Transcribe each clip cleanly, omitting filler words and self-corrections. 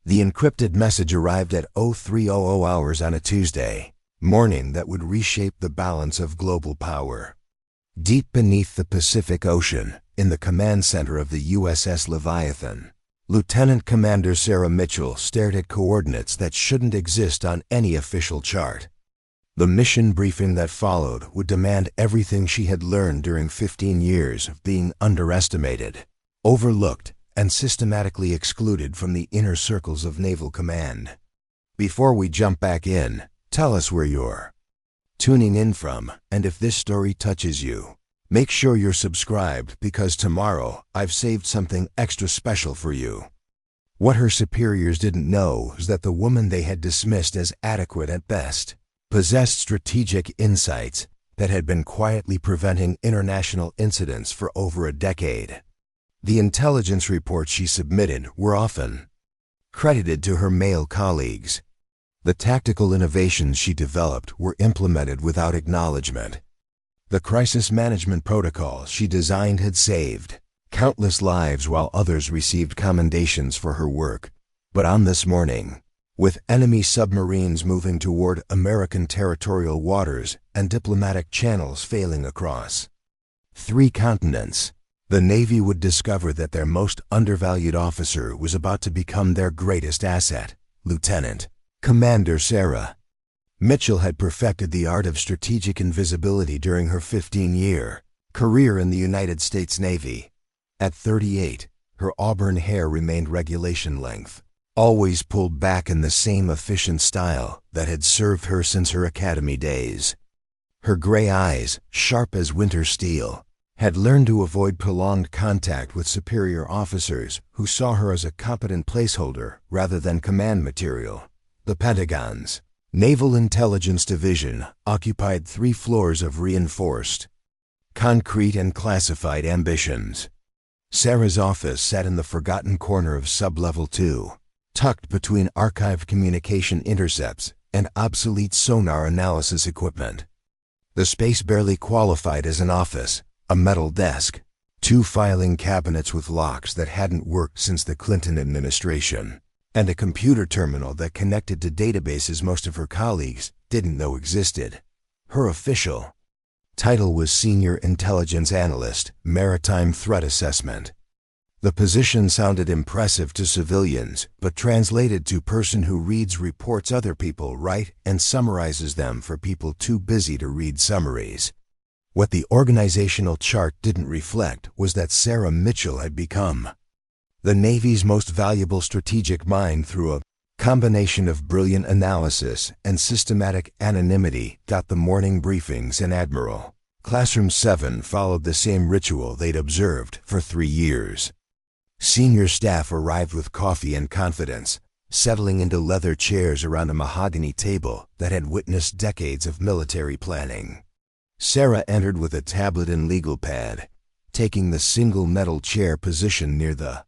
The encrypted message arrived at 0300 hours on a Tuesday morning that would reshape the balance of global power. Deep beneath the Pacific Ocean, in the command center of the USS Leviathan, Lieutenant Commander Sarah Mitchell stared at coordinates that shouldn't exist on any official chart. The mission briefing that followed would demand everything she had learned during 15 years of being underestimated, overlooked, and systematically excluded from the inner circles of Naval Command. Before we jump back in, tell us where you're tuning in from, and if this story touches you, make sure you're subscribed because tomorrow I've saved something extra special for you. What her superiors didn't know is that the woman they had dismissed as adequate at best possessed strategic insights that had been quietly preventing international incidents for over a decade. The intelligence reports she submitted were often credited to her male colleagues. The tactical innovations she developed were implemented without acknowledgement. The crisis management protocols she designed had saved countless lives while others received commendations for her work. But on this morning, with enemy submarines moving toward American territorial waters and diplomatic channels failing across 3 continents, the Navy would discover that their most undervalued officer was about to become their greatest asset. Lieutenant Commander Sarah Mitchell had perfected the art of strategic invisibility during her 15-year career in the United States Navy. At 38, her auburn hair remained regulation length, always pulled back in the same efficient style that had served her since her academy days. Her gray eyes, sharp as winter steel, had learned to avoid prolonged contact with superior officers who saw her as a competent placeholder rather than command material. The Pentagon's Naval Intelligence Division occupied 3 floors of reinforced, concrete and classified ambitions. Sarah's office sat in the forgotten corner of Sublevel 2, tucked between archived communication intercepts and obsolete sonar analysis equipment. The space barely qualified as an office: a metal desk, 2 filing cabinets with locks that hadn't worked since the Clinton administration, and a computer terminal that connected to databases most of her colleagues didn't know existed. Her official title was Senior Intelligence Analyst, Maritime Threat Assessment. The position sounded impressive to civilians, but translated to person who reads reports other people write and summarizes them for people too busy to read summaries. What the organizational chart didn't reflect was that Sarah Mitchell had become the Navy's most valuable strategic mind through a combination of brilliant analysis and systematic anonymity. The morning briefings in Admiral Classroom 7 followed the same ritual they'd observed for 3 years. Senior staff arrived with coffee and confidence, settling into leather chairs around a mahogany table that had witnessed decades of military planning. Sarah entered with a tablet and legal pad, taking the single metal chair positioned near the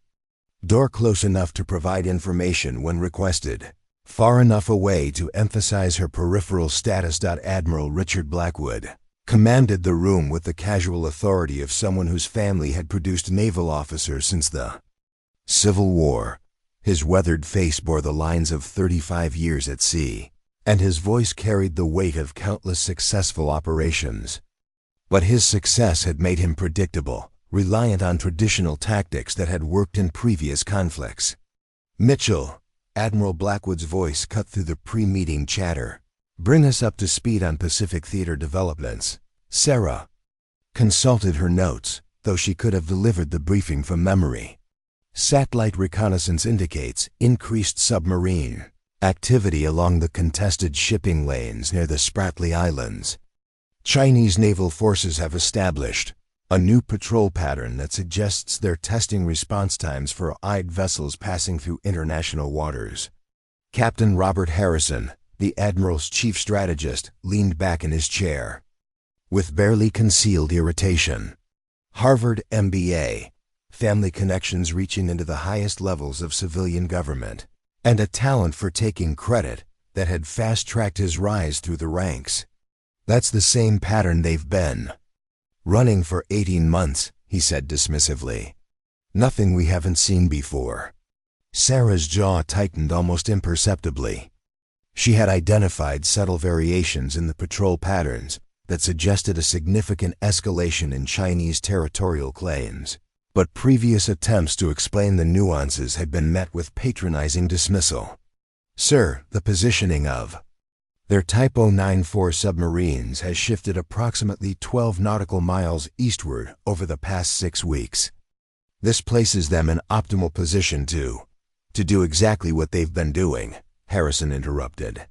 door, close enough to provide information when requested, far enough away to emphasize her peripheral status. Admiral Richard Blackwood commanded the room with the casual authority of someone whose family had produced naval officers since the Civil War. His weathered face bore the lines of 35 years at sea, and his voice carried the weight of countless successful operations. But his success had made him predictable, reliant on traditional tactics that had worked in previous conflicts. Mitchell, Admiral Blackwood's voice cut through the pre-meeting chatter. Bring us up to speed on Pacific Theater developments. Sarah consulted her notes, though she could have delivered the briefing from memory. Satellite reconnaissance indicates increased submarine activity along the contested shipping lanes near the Spratly Islands. Chinese naval forces have established a new patrol pattern that suggests they're testing response times for Allied vessels passing through international waters. Captain Robert Harrison, the Admiral's chief strategist, leaned back in his chair with barely concealed irritation. Harvard MBA, family connections reaching into the highest levels of civilian government, and a talent for taking credit that had fast-tracked his rise through the ranks. That's the same pattern they've been running for 18 months, he said dismissively. Nothing we haven't seen before. Sarah's jaw tightened almost imperceptibly. She had identified subtle variations in the patrol patterns that suggested a significant escalation in Chinese territorial claims, but previous attempts to explain the nuances had been met with patronizing dismissal. "Sir, the positioning of their Type 094 submarines has shifted approximately 12 nautical miles eastward over the past 6 weeks. This places them in optimal position to do exactly what they've been doing," Harrison interrupted.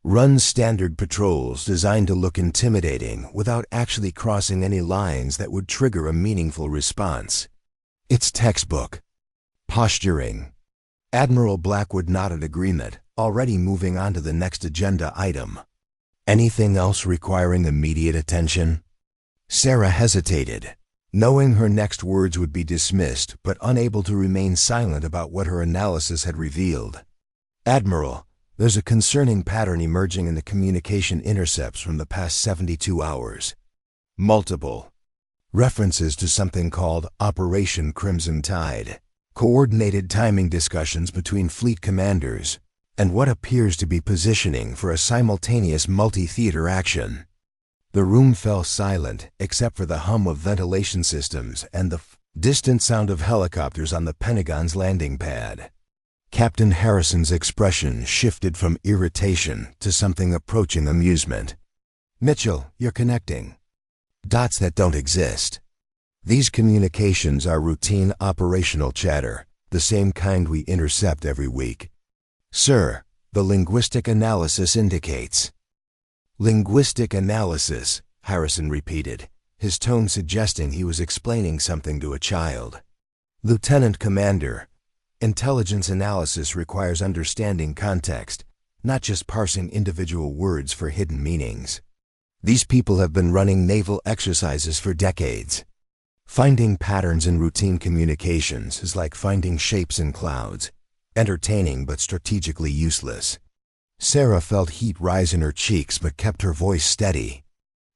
"Run standard patrols designed to look intimidating without actually crossing any lines that would trigger a meaningful response. It's textbook posturing." Admiral Blackwood nodded agreement, already moving on to the next agenda item. "Anything else requiring immediate attention?" Sarah hesitated, knowing her next words would be dismissed, but unable to remain silent about what her analysis had revealed. "Admiral, there's a concerning pattern emerging in the communication intercepts from the past 72 hours. Multiple references to something called Operation Crimson Tide, coordinated timing discussions between fleet commanders, and what appears to be positioning for a simultaneous multi-theater action." The room fell silent except for the hum of ventilation systems and the distant sound of helicopters on the Pentagon's landing pad. Captain Harrison's expression shifted from irritation to something approaching amusement. "Mitchell, you're connecting dots that don't exist. These communications are routine operational chatter, the same kind we intercept every week. Sir, the linguistic analysis indicates." "Linguistic analysis," Harrison repeated, his tone suggesting he was explaining something to a child. "Lieutenant Commander, intelligence analysis requires understanding context, not just parsing individual words for hidden meanings. These people have been running naval exercises for decades. Finding patterns in routine communications is like finding shapes in clouds, entertaining but strategically useless." Sarah felt heat rise in her cheeks but kept her voice steady.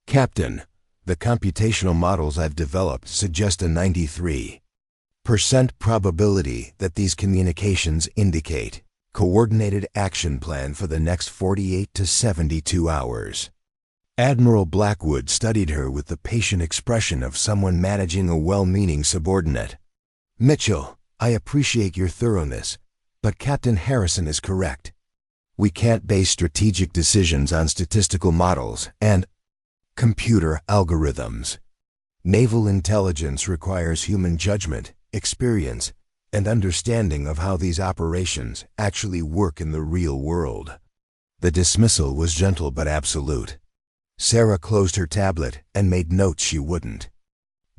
"Captain, the computational models I've developed suggest a 93% probability that these communications indicate coordinated action plan for the next 48 to 72 hours. Admiral Blackwood studied her with the patient expression of someone managing a well-meaning subordinate. "Mitchell, I appreciate your thoroughness, but Captain Harrison is correct. We can't base strategic decisions on statistical models and computer algorithms. Naval intelligence requires human judgment, experience, and understanding of how these operations actually work in the real world." The dismissal was gentle but absolute. Sarah closed her tablet and made notes she wouldn't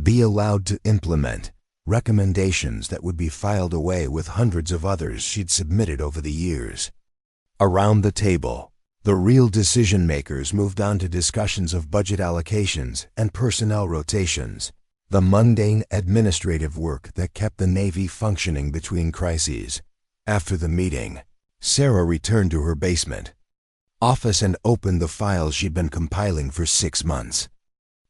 be allowed to implement recommendations that would be filed away with hundreds of others she'd submitted over the years. Around the table, the real decision-makers moved on to discussions of budget allocations and personnel rotations, the mundane administrative work that kept the Navy functioning between crises. After the meeting, Sarah returned to her basement office and opened the files she'd been compiling for 6 months.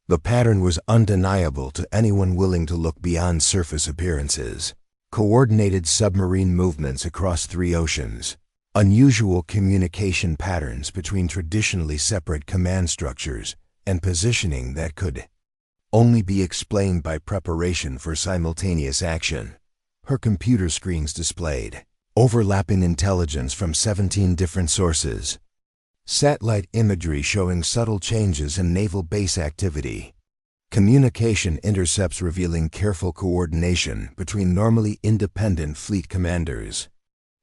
The pattern was undeniable to anyone willing to look beyond surface appearances. Coordinated submarine movements across 3 oceans, unusual communication patterns between traditionally separate command structures, and positioning that could only be explained by preparation for simultaneous action. Her computer screens displayed overlapping intelligence from 17 different sources. Satellite imagery showing subtle changes in naval base activity. Communication intercepts revealing careful coordination between normally independent fleet commanders.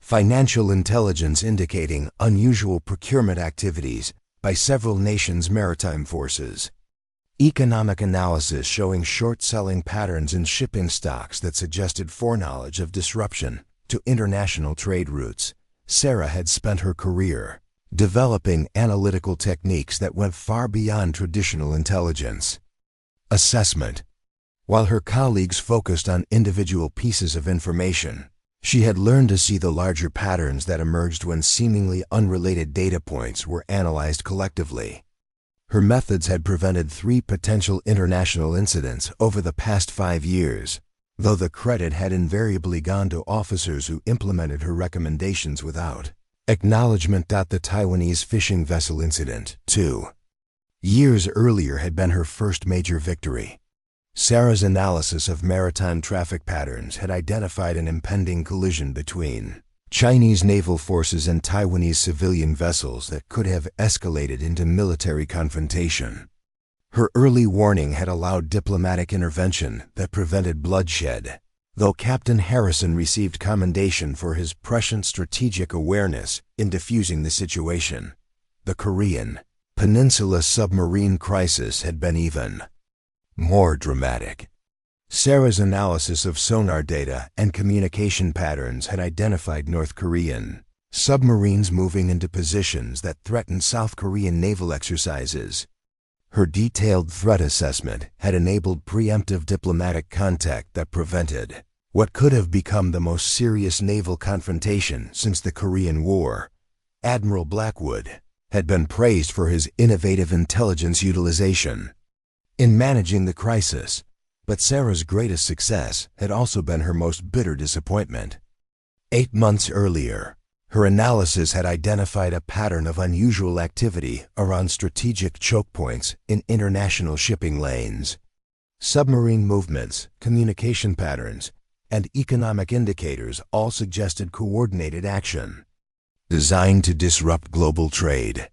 Financial intelligence indicating unusual procurement activities by several nations' maritime forces. Economic analysis showing short-selling patterns in shipping stocks that suggested foreknowledge of disruption to international trade routes. Sarah had spent her career developing analytical techniques that went far beyond traditional intelligence assessment. While her colleagues focused on individual pieces of information, she had learned to see the larger patterns that emerged when seemingly unrelated data points were analyzed collectively. Her methods had prevented 3 potential international incidents over the past 5 years, though the credit had invariably gone to officers who implemented her recommendations without acknowledgement. The Taiwanese fishing vessel incident, 2 years earlier, had been her first major victory. Sarah's analysis of maritime traffic patterns had identified an impending collision between Chinese naval forces and Taiwanese civilian vessels that could have escalated into military confrontation. Her early warning had allowed diplomatic intervention that prevented bloodshed. Though Captain Harrison received commendation for his prescient strategic awareness in diffusing the situation, the Korean Peninsula submarine crisis had been even more dramatic. Sarah's analysis of sonar data and communication patterns had identified North Korean submarines moving into positions that threatened South Korean naval exercises. Her detailed threat assessment had enabled preemptive diplomatic contact that prevented what could have become the most serious naval confrontation since the Korean War. Admiral Blackwood had been praised for his innovative intelligence utilization in managing the crisis, but Sarah's greatest success had also been her most bitter disappointment. 8 months earlier, her analysis had identified a pattern of unusual activity around strategic choke points in international shipping lanes. Submarine movements, communication patterns, and economic indicators all suggested coordinated action designed to disrupt global trade.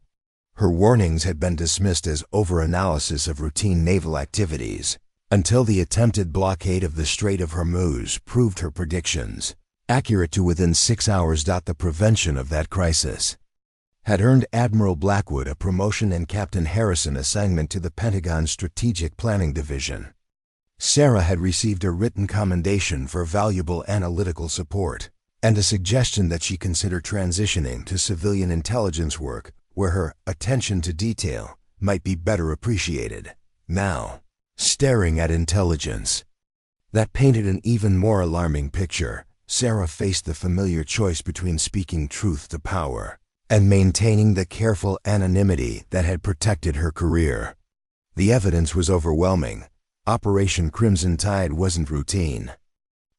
Her warnings had been dismissed as overanalysis of routine naval activities until the attempted blockade of the Strait of Hormuz proved her predictions accurate to within 6 hours. The prevention of that crisis had earned Admiral Blackwood a promotion and Captain Harrison assignment to the Pentagon's Strategic Planning Division. Sarah had received a written commendation for valuable analytical support and a suggestion that she consider transitioning to civilian intelligence work where her attention to detail might be better appreciated. Now, staring at intelligence that painted an even more alarming picture, Sarah faced the familiar choice between speaking truth to power and maintaining the careful anonymity that had protected her career. The evidence was overwhelming. Operation Crimson Tide wasn't routine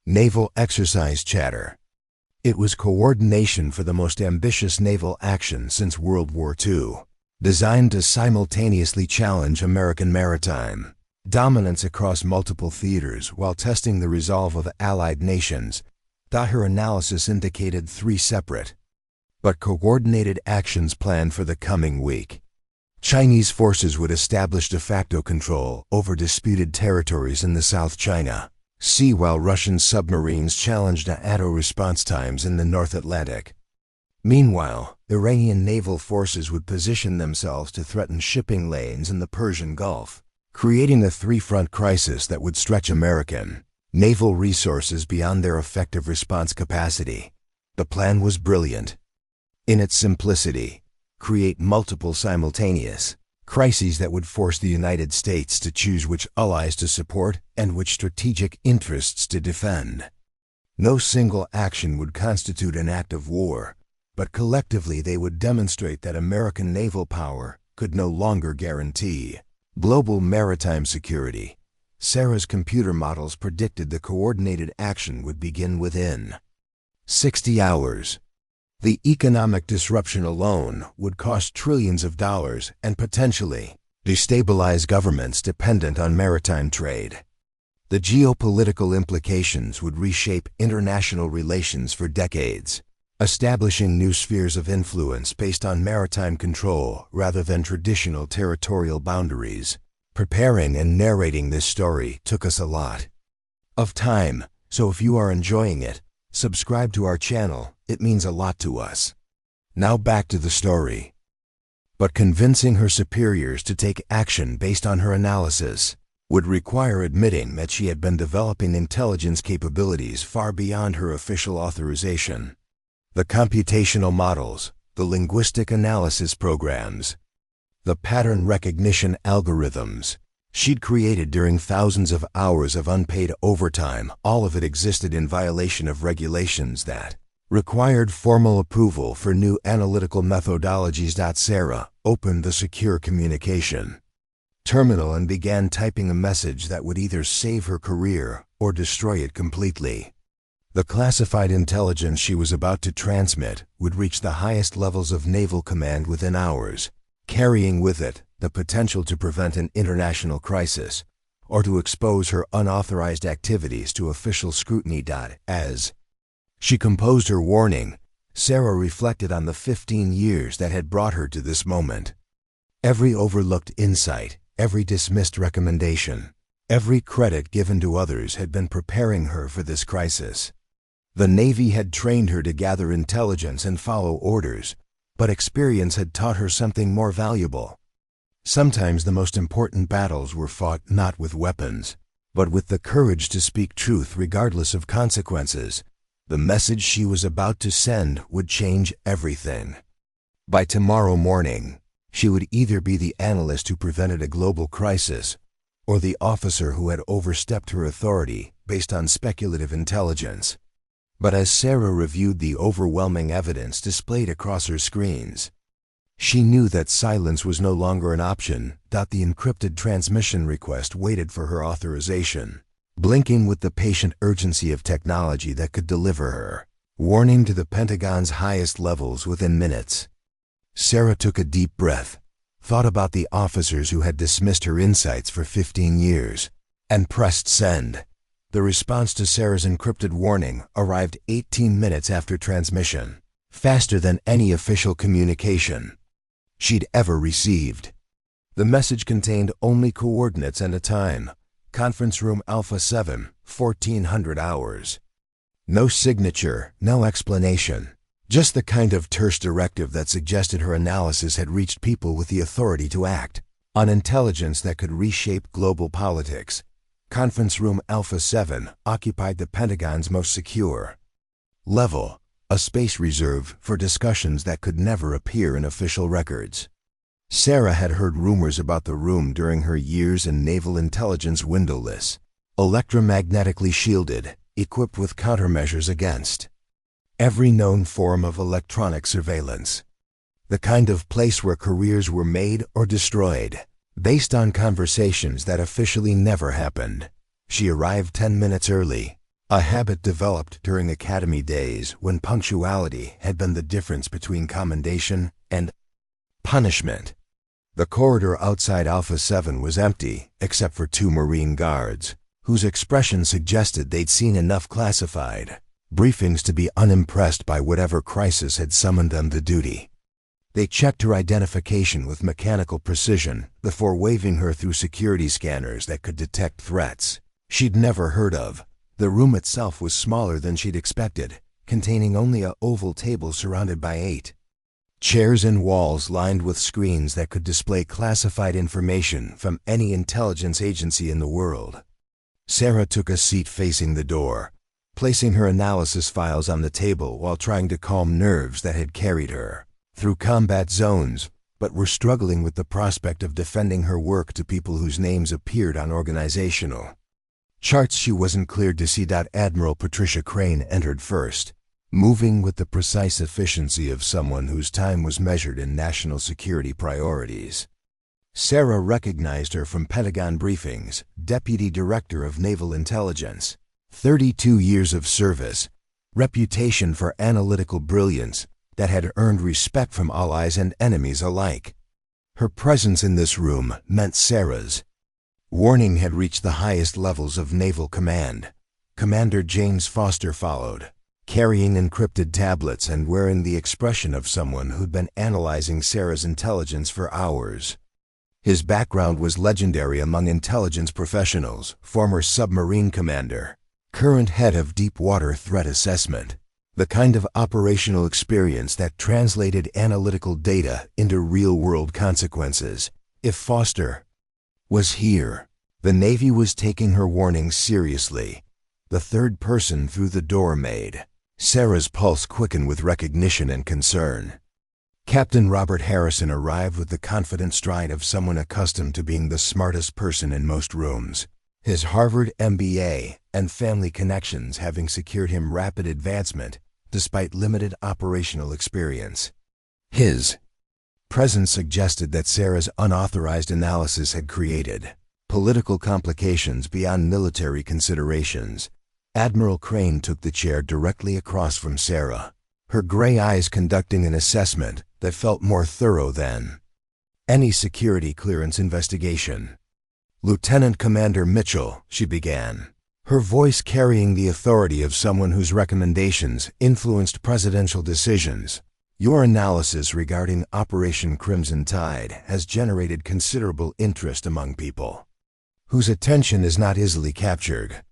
naval exercise chatter. It was coordination for the most ambitious naval action since World War II, designed to simultaneously challenge American maritime dominance across multiple theaters while testing the resolve of allied nations. Her analysis indicated 3 separate but coordinated actions planned for the coming week. Chinese forces would establish de facto control over disputed territories in the South China Sea while Russian submarines challenged NATO response times in the North Atlantic. Meanwhile, Iranian naval forces would position themselves to threaten shipping lanes in the Persian Gulf, creating a 3-front crisis that would stretch American naval resources beyond their effective response capacity. The plan was brilliant. In its simplicity, create multiple simultaneous crises that would force the United States to choose which allies to support and which strategic interests to defend. No single action would constitute an act of war, but collectively they would demonstrate that American naval power could no longer guarantee global maritime security. Sarah's computer models predicted the coordinated action would begin within 60 hours. The economic disruption alone would cost trillions of dollars and potentially destabilize governments dependent on maritime trade. The geopolitical implications would reshape international relations for decades, establishing new spheres of influence based on maritime control rather than traditional territorial boundaries. Preparing and narrating this story took us a lot of time, so if you are enjoying it, subscribe to our channel. It means a lot to us. Now back to the story. But convincing her superiors to take action based on her analysis would require admitting that she had been developing intelligence capabilities far beyond her official authorization. The computational models, the linguistic analysis programs, the pattern recognition algorithms she'd created during thousands of hours of unpaid overtime, all of it existed in violation of regulations that required formal approval for new analytical methodologies. Sarah opened the secure communication terminal and began typing a message that would either save her career or destroy it completely. The classified intelligence she was about to transmit would reach the highest levels of naval command within hours, carrying with it the potential to prevent an international crisis or to expose her unauthorized activities to official scrutiny. As she composed her warning, Sarah reflected on the 15 years that had brought her to this moment. Every overlooked insight, every dismissed recommendation, every credit given to others had been preparing her for this crisis. The Navy had trained her to gather intelligence and follow orders, but experience had taught her something more valuable. Sometimes the most important battles were fought not with weapons, but with the courage to speak truth regardless of consequences. The message she was about to send would change everything. By tomorrow morning, she would either be the analyst who prevented a global crisis or the officer who had overstepped her authority based on speculative intelligence. But as Sarah reviewed the overwhelming evidence displayed across her screens, she knew that silence was no longer an option. The encrypted transmission request waited for her authorization, blinking with the patient urgency of technology that could deliver her warning to the Pentagon's highest levels within minutes. Sarah took a deep breath, thought about the officers who had dismissed her insights for 15 years, and pressed send. The response to Sarah's encrypted warning arrived 18 minutes after transmission, faster than any official communication she'd ever received. The message contained only coordinates and a time: Conference Room Alpha 7, 1400 hours. No signature, no explanation, just the kind of terse directive that suggested her analysis had reached people with the authority to act on intelligence that could reshape global politics. Conference Room Alpha 7 occupied the Pentagon's most secure level, a space reserved for discussions that could never appear in official records. Sarah had heard rumors about the room during her years in naval intelligence: windowless, electromagnetically shielded, equipped with countermeasures against every known form of electronic surveillance. The kind of place where careers were made or destroyed based on conversations that officially never happened. She arrived 10 minutes early, a habit developed during academy days when punctuality had been the difference between commendation and punishment. The corridor outside Alpha 7 was empty except for 2 Marine guards, whose expressions suggested they'd seen enough classified briefings to be unimpressed by whatever crisis had summoned them to duty. They checked her identification with mechanical precision before waving her through security scanners that could detect threats she'd never heard of. The room itself was smaller than she'd expected, containing only an oval table surrounded by 8 chairs and walls lined with screens that could display classified information from any intelligence agency in the world. Sarah took a seat facing the door, placing her analysis files on the table while trying to calm nerves that had carried her through combat zones, but were struggling with the prospect of defending her work to people whose names appeared on organizational charts she wasn't cleared to see. Admiral Patricia Crane entered first, moving with the precise efficiency of someone whose time was measured in national security priorities. Sarah recognized her from Pentagon briefings: Deputy Director of Naval Intelligence, 32 years of service, reputation for analytical brilliance that had earned respect from allies and enemies alike. Her presence in this room meant Sarah's warning had reached the highest levels of naval command. Commander James Foster followed, carrying encrypted tablets and wearing the expression of someone who'd been analyzing Sarah's intelligence for hours. His background was legendary among intelligence professionals: former submarine commander, current head of deep water threat assessment, the kind of operational experience that translated analytical data into real-world consequences. If Foster was here, the Navy was taking her warnings seriously. The third person through the door made Sarah's pulse quicken with recognition and concern. Captain Robert Harrison arrived with the confident stride of someone accustomed to being the smartest person in most rooms, his Harvard MBA and family connections having secured him rapid advancement despite limited operational experience. His Presence suggested that Sarah's unauthorized analysis had created political complications beyond military considerations. Admiral Crane took the chair directly across from Sarah, her gray eyes conducting an assessment that felt more thorough than any security clearance investigation. "Lieutenant Commander Mitchell," she began, her voice carrying the authority of someone whose recommendations influenced presidential decisions. "Your analysis regarding Operation Crimson Tide has generated considerable interest among people whose attention is not easily captured."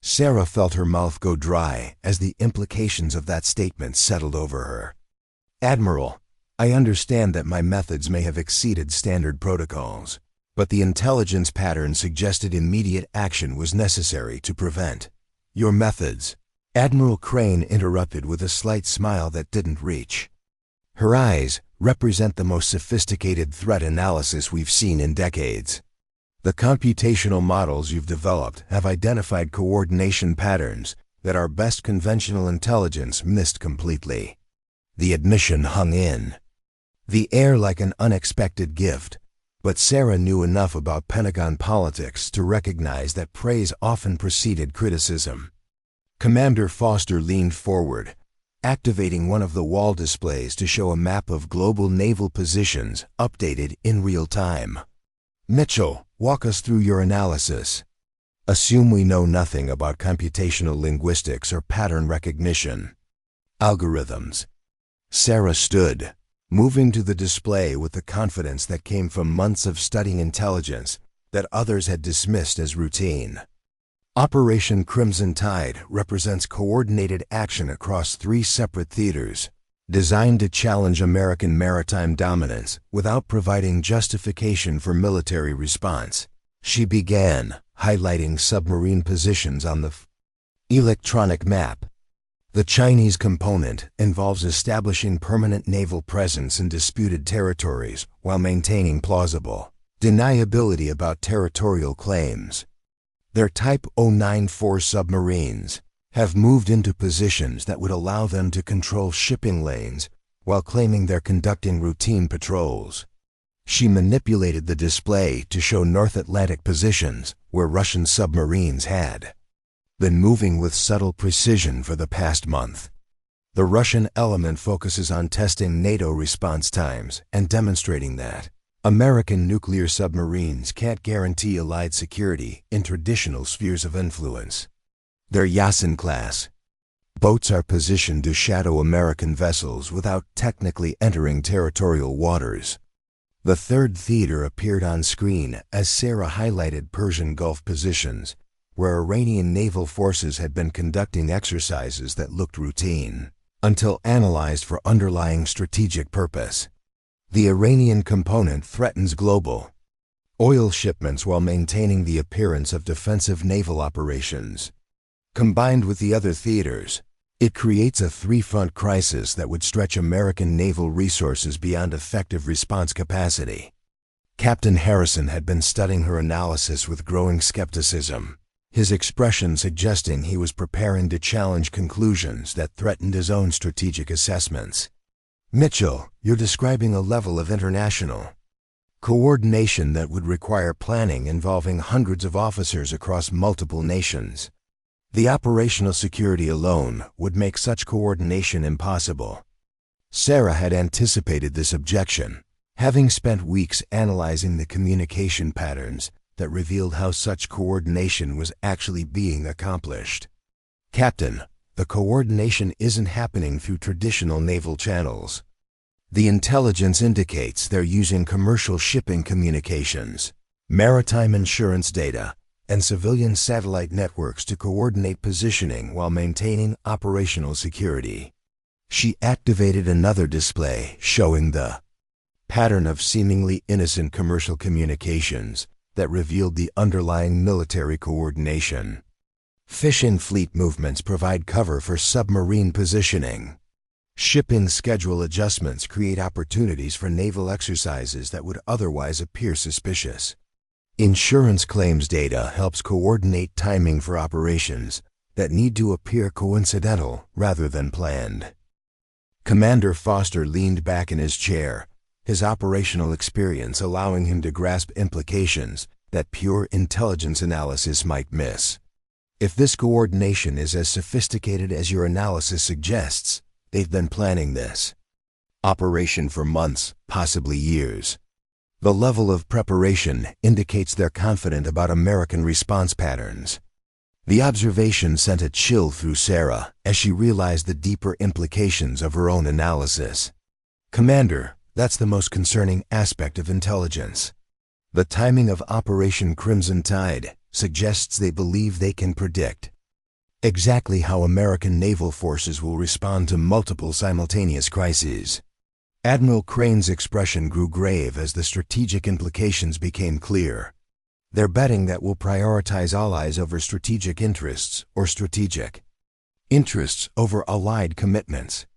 Sarah felt her mouth go dry as the implications of that statement settled over her. "Admiral, I understand that my methods may have exceeded standard protocols, but the intelligence pattern suggested immediate action was necessary to prevent your methods." Admiral Crane interrupted with a slight smile that didn't reach. Her eyes represent the most sophisticated threat analysis we've seen in decades. The computational models you've developed have identified coordination patterns that our best conventional intelligence missed completely. The admission hung in the air like an unexpected gift, but Sarah knew enough about Pentagon politics to recognize that praise often preceded criticism. Commander Foster leaned forward, activating one of the wall displays to show a map of global naval positions updated in real time. "Mitchell, walk us through your analysis. Assume we know nothing about computational linguistics or pattern recognition algorithms." Sarah stood, moving to the display with the confidence that came from months of studying intelligence that others had dismissed as routine. Operation Crimson Tide represents coordinated action across 3 separate theaters, designed to challenge American maritime dominance without providing justification for military response. She began, highlighting submarine positions on the electronic map. The Chinese component involves establishing permanent naval presence in disputed territories while maintaining plausible deniability about territorial claims. Their Type 094 submarines have moved into positions that would allow them to control shipping lanes while claiming they're conducting routine patrols. She manipulated the display to show North Atlantic positions where Russian submarines had been moving with subtle precision for the past month. The Russian element focuses on testing NATO response times and demonstrating that American nuclear submarines can't guarantee Allied security in traditional spheres of influence. Their Yasin-class boats are positioned to shadow American vessels without technically entering territorial waters. The third theater appeared on screen as Sarah highlighted Persian Gulf positions, where Iranian naval forces had been conducting exercises that looked routine, until analyzed for underlying strategic purpose. The Iranian component threatens global oil shipments while maintaining the appearance of defensive naval operations. Combined with the other theaters, it creates a 3-front crisis that would stretch American naval resources beyond effective response capacity. Captain Harrison had been studying her analysis with growing skepticism, his expression suggesting he was preparing to challenge conclusions that threatened his own strategic assessments. "Mitchell, you're describing a level of international coordination that would require planning involving hundreds of officers across multiple nations. The operational security alone would make such coordination impossible." Sarah had anticipated this objection, having spent weeks analyzing the communication patterns that revealed how such coordination was actually being accomplished. "Captain, the coordination isn't happening through traditional naval channels. The intelligence indicates they're using commercial shipping communications, maritime insurance data, and civilian satellite networks to coordinate positioning while maintaining operational security." She activated another display showing the pattern of seemingly innocent commercial communications that revealed the underlying military coordination. Fishing fleet movements provide cover for submarine positioning. Shipping schedule adjustments create opportunities for naval exercises that would otherwise appear suspicious. Insurance claims data helps coordinate timing for operations that need to appear coincidental rather than planned. Commander Foster leaned back in his chair, his operational experience allowing him to grasp implications that pure intelligence analysis might miss. If this coordination is as sophisticated as your analysis suggests, they've been planning this operation for months, possibly years. The level of preparation indicates they're confident about American response patterns. The observation sent a chill through Sarah as she realized the deeper implications of her own analysis. Commander, that's the most concerning aspect of intelligence. The timing of Operation Crimson Tide suggests they believe they can predict exactly how American naval forces will respond to multiple simultaneous crises. Admiral Crane's expression grew grave as the strategic implications became clear. They're betting that we'll prioritize allies over strategic interests or strategic interests over allied commitments.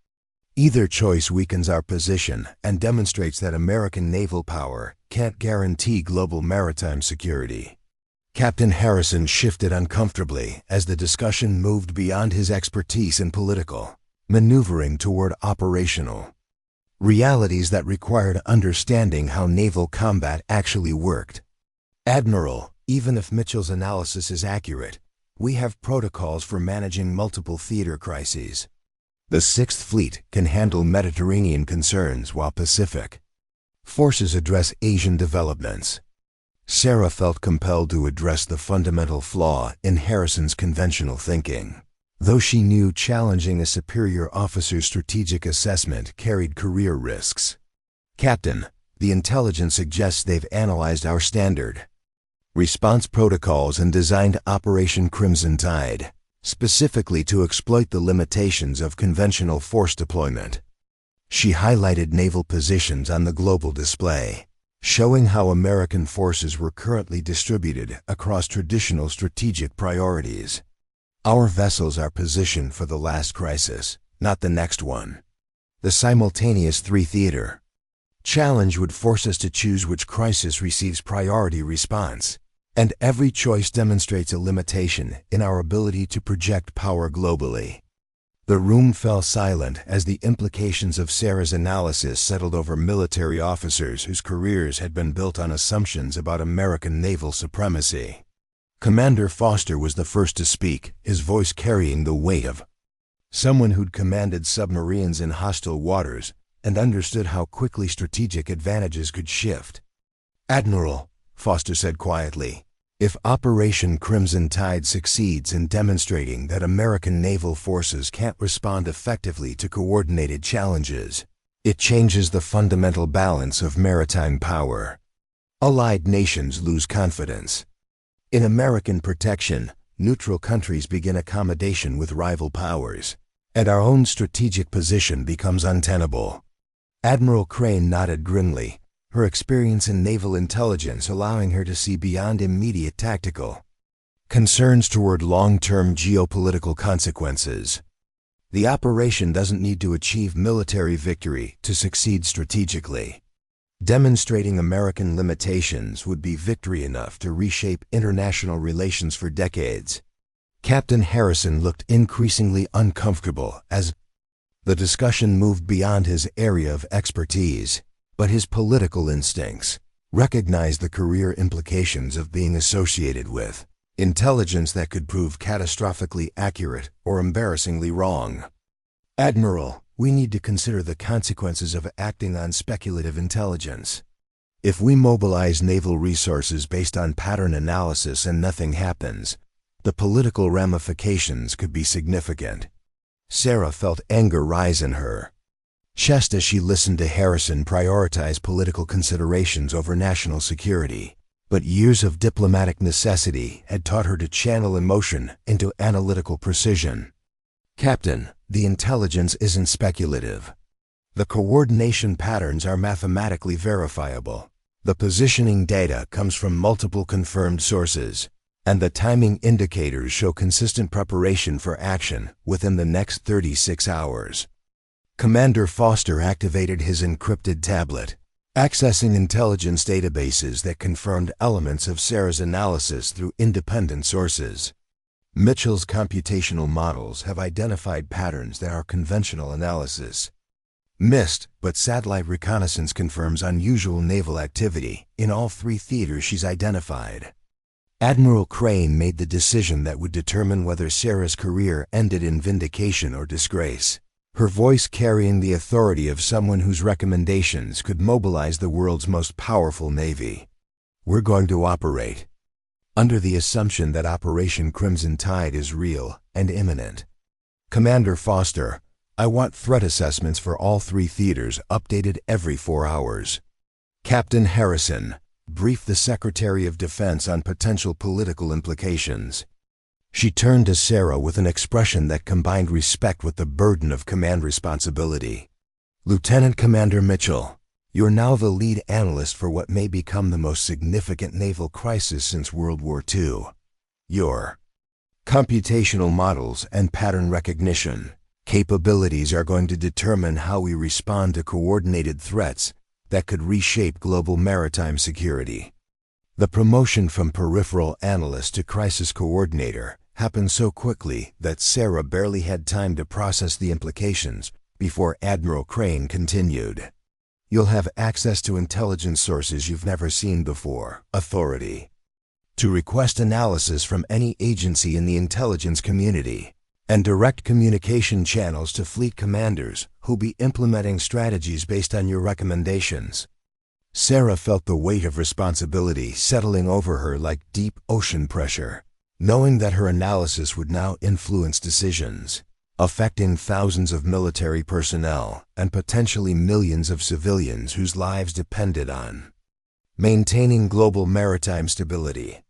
Either choice weakens our position and demonstrates that American naval power can't guarantee global maritime security. Captain Harrison shifted uncomfortably as the discussion moved beyond his expertise in political maneuvering toward operational realities that required understanding how naval combat actually worked. Admiral, even if Mitchell's analysis is accurate, we have protocols for managing multiple theater crises. The Sixth Fleet can handle Mediterranean concerns while Pacific forces address Asian developments. Sarah felt compelled to address the fundamental flaw in Harrison's conventional thinking. Though she knew challenging a superior officer's strategic assessment carried career risks. Captain, the intelligence suggests they've analyzed our standard response protocols and designed Operation Crimson Tide, specifically to exploit the limitations of conventional force deployment. She highlighted naval positions on the global display, showing how American forces were currently distributed across traditional strategic priorities. Our vessels are positioned for the last crisis, not the next one. The simultaneous three-theater challenge would force us to choose which crisis receives priority response, and every choice demonstrates a limitation in our ability to project power globally. The room fell silent as the implications of Sarah's analysis settled over military officers whose careers had been built on assumptions about American naval supremacy. Commander Foster was the first to speak, his voice carrying the weight of someone who'd commanded submarines in hostile waters and understood how quickly strategic advantages could shift. Admiral, Foster said quietly, if Operation Crimson Tide succeeds in demonstrating that American naval forces can't respond effectively to coordinated challenges, it changes the fundamental balance of maritime power. Allied nations lose confidence in American protection, neutral countries begin accommodation with rival powers, and our own strategic position becomes untenable. Admiral Crane nodded grimly, her experience in naval intelligence allowing her to see beyond immediate tactical concerns toward long-term geopolitical consequences. The operation doesn't need to achieve military victory to succeed strategically. Demonstrating American limitations would be victory enough to reshape international relations for decades. Captain Harrison looked increasingly uncomfortable as the discussion moved beyond his area of expertise, but his political instincts recognized the career implications of being associated with intelligence that could prove catastrophically accurate or embarrassingly wrong. Admiral, we need to consider the consequences of acting on speculative intelligence. If we mobilize naval resources based on pattern analysis and nothing happens, the political ramifications could be significant. Sarah felt anger rise in her chest as she listened to Harrison prioritize political considerations over national security. But years of diplomatic necessity had taught her to channel emotion into analytical precision. Captain, the intelligence isn't speculative. The coordination patterns are mathematically verifiable. The positioning data comes from multiple confirmed sources, and the timing indicators show consistent preparation for action within the next 36 hours. Commander Foster activated his encrypted tablet, accessing intelligence databases that confirmed elements of Sarah's analysis through independent sources. Mitchell's computational models have identified patterns that our conventional analysis Missed, but satellite reconnaissance confirms unusual naval activity in all 3 theaters she's identified. Admiral Crane made the decision that would determine whether Sarah's career ended in vindication or disgrace, her voice carrying the authority of someone whose recommendations could mobilize the world's most powerful navy. We're going to operate under the assumption that Operation Crimson Tide is real and imminent. Commander Foster, I want threat assessments for all 3 theaters updated every 4 hours. Captain Harrison, brief the Secretary of Defense on potential political implications. She turned to Sarah with an expression that combined respect with the burden of command responsibility. Lieutenant Commander Mitchell, you're now the lead analyst for what may become the most significant naval crisis since World War II. Your computational models and pattern recognition capabilities are going to determine how we respond to coordinated threats that could reshape global maritime security. The promotion from peripheral analyst to crisis coordinator happened so quickly that Sarah barely had time to process the implications before Admiral Crane continued. You'll have access to intelligence sources you've never seen before, authority to request analysis from any agency in the intelligence community, and direct communication channels to fleet commanders who'll be implementing strategies based on your recommendations. Sarah felt the weight of responsibility settling over her like deep ocean pressure, knowing that her analysis would now influence decisions affecting thousands of military personnel and potentially millions of civilians whose lives depended on maintaining global maritime stability.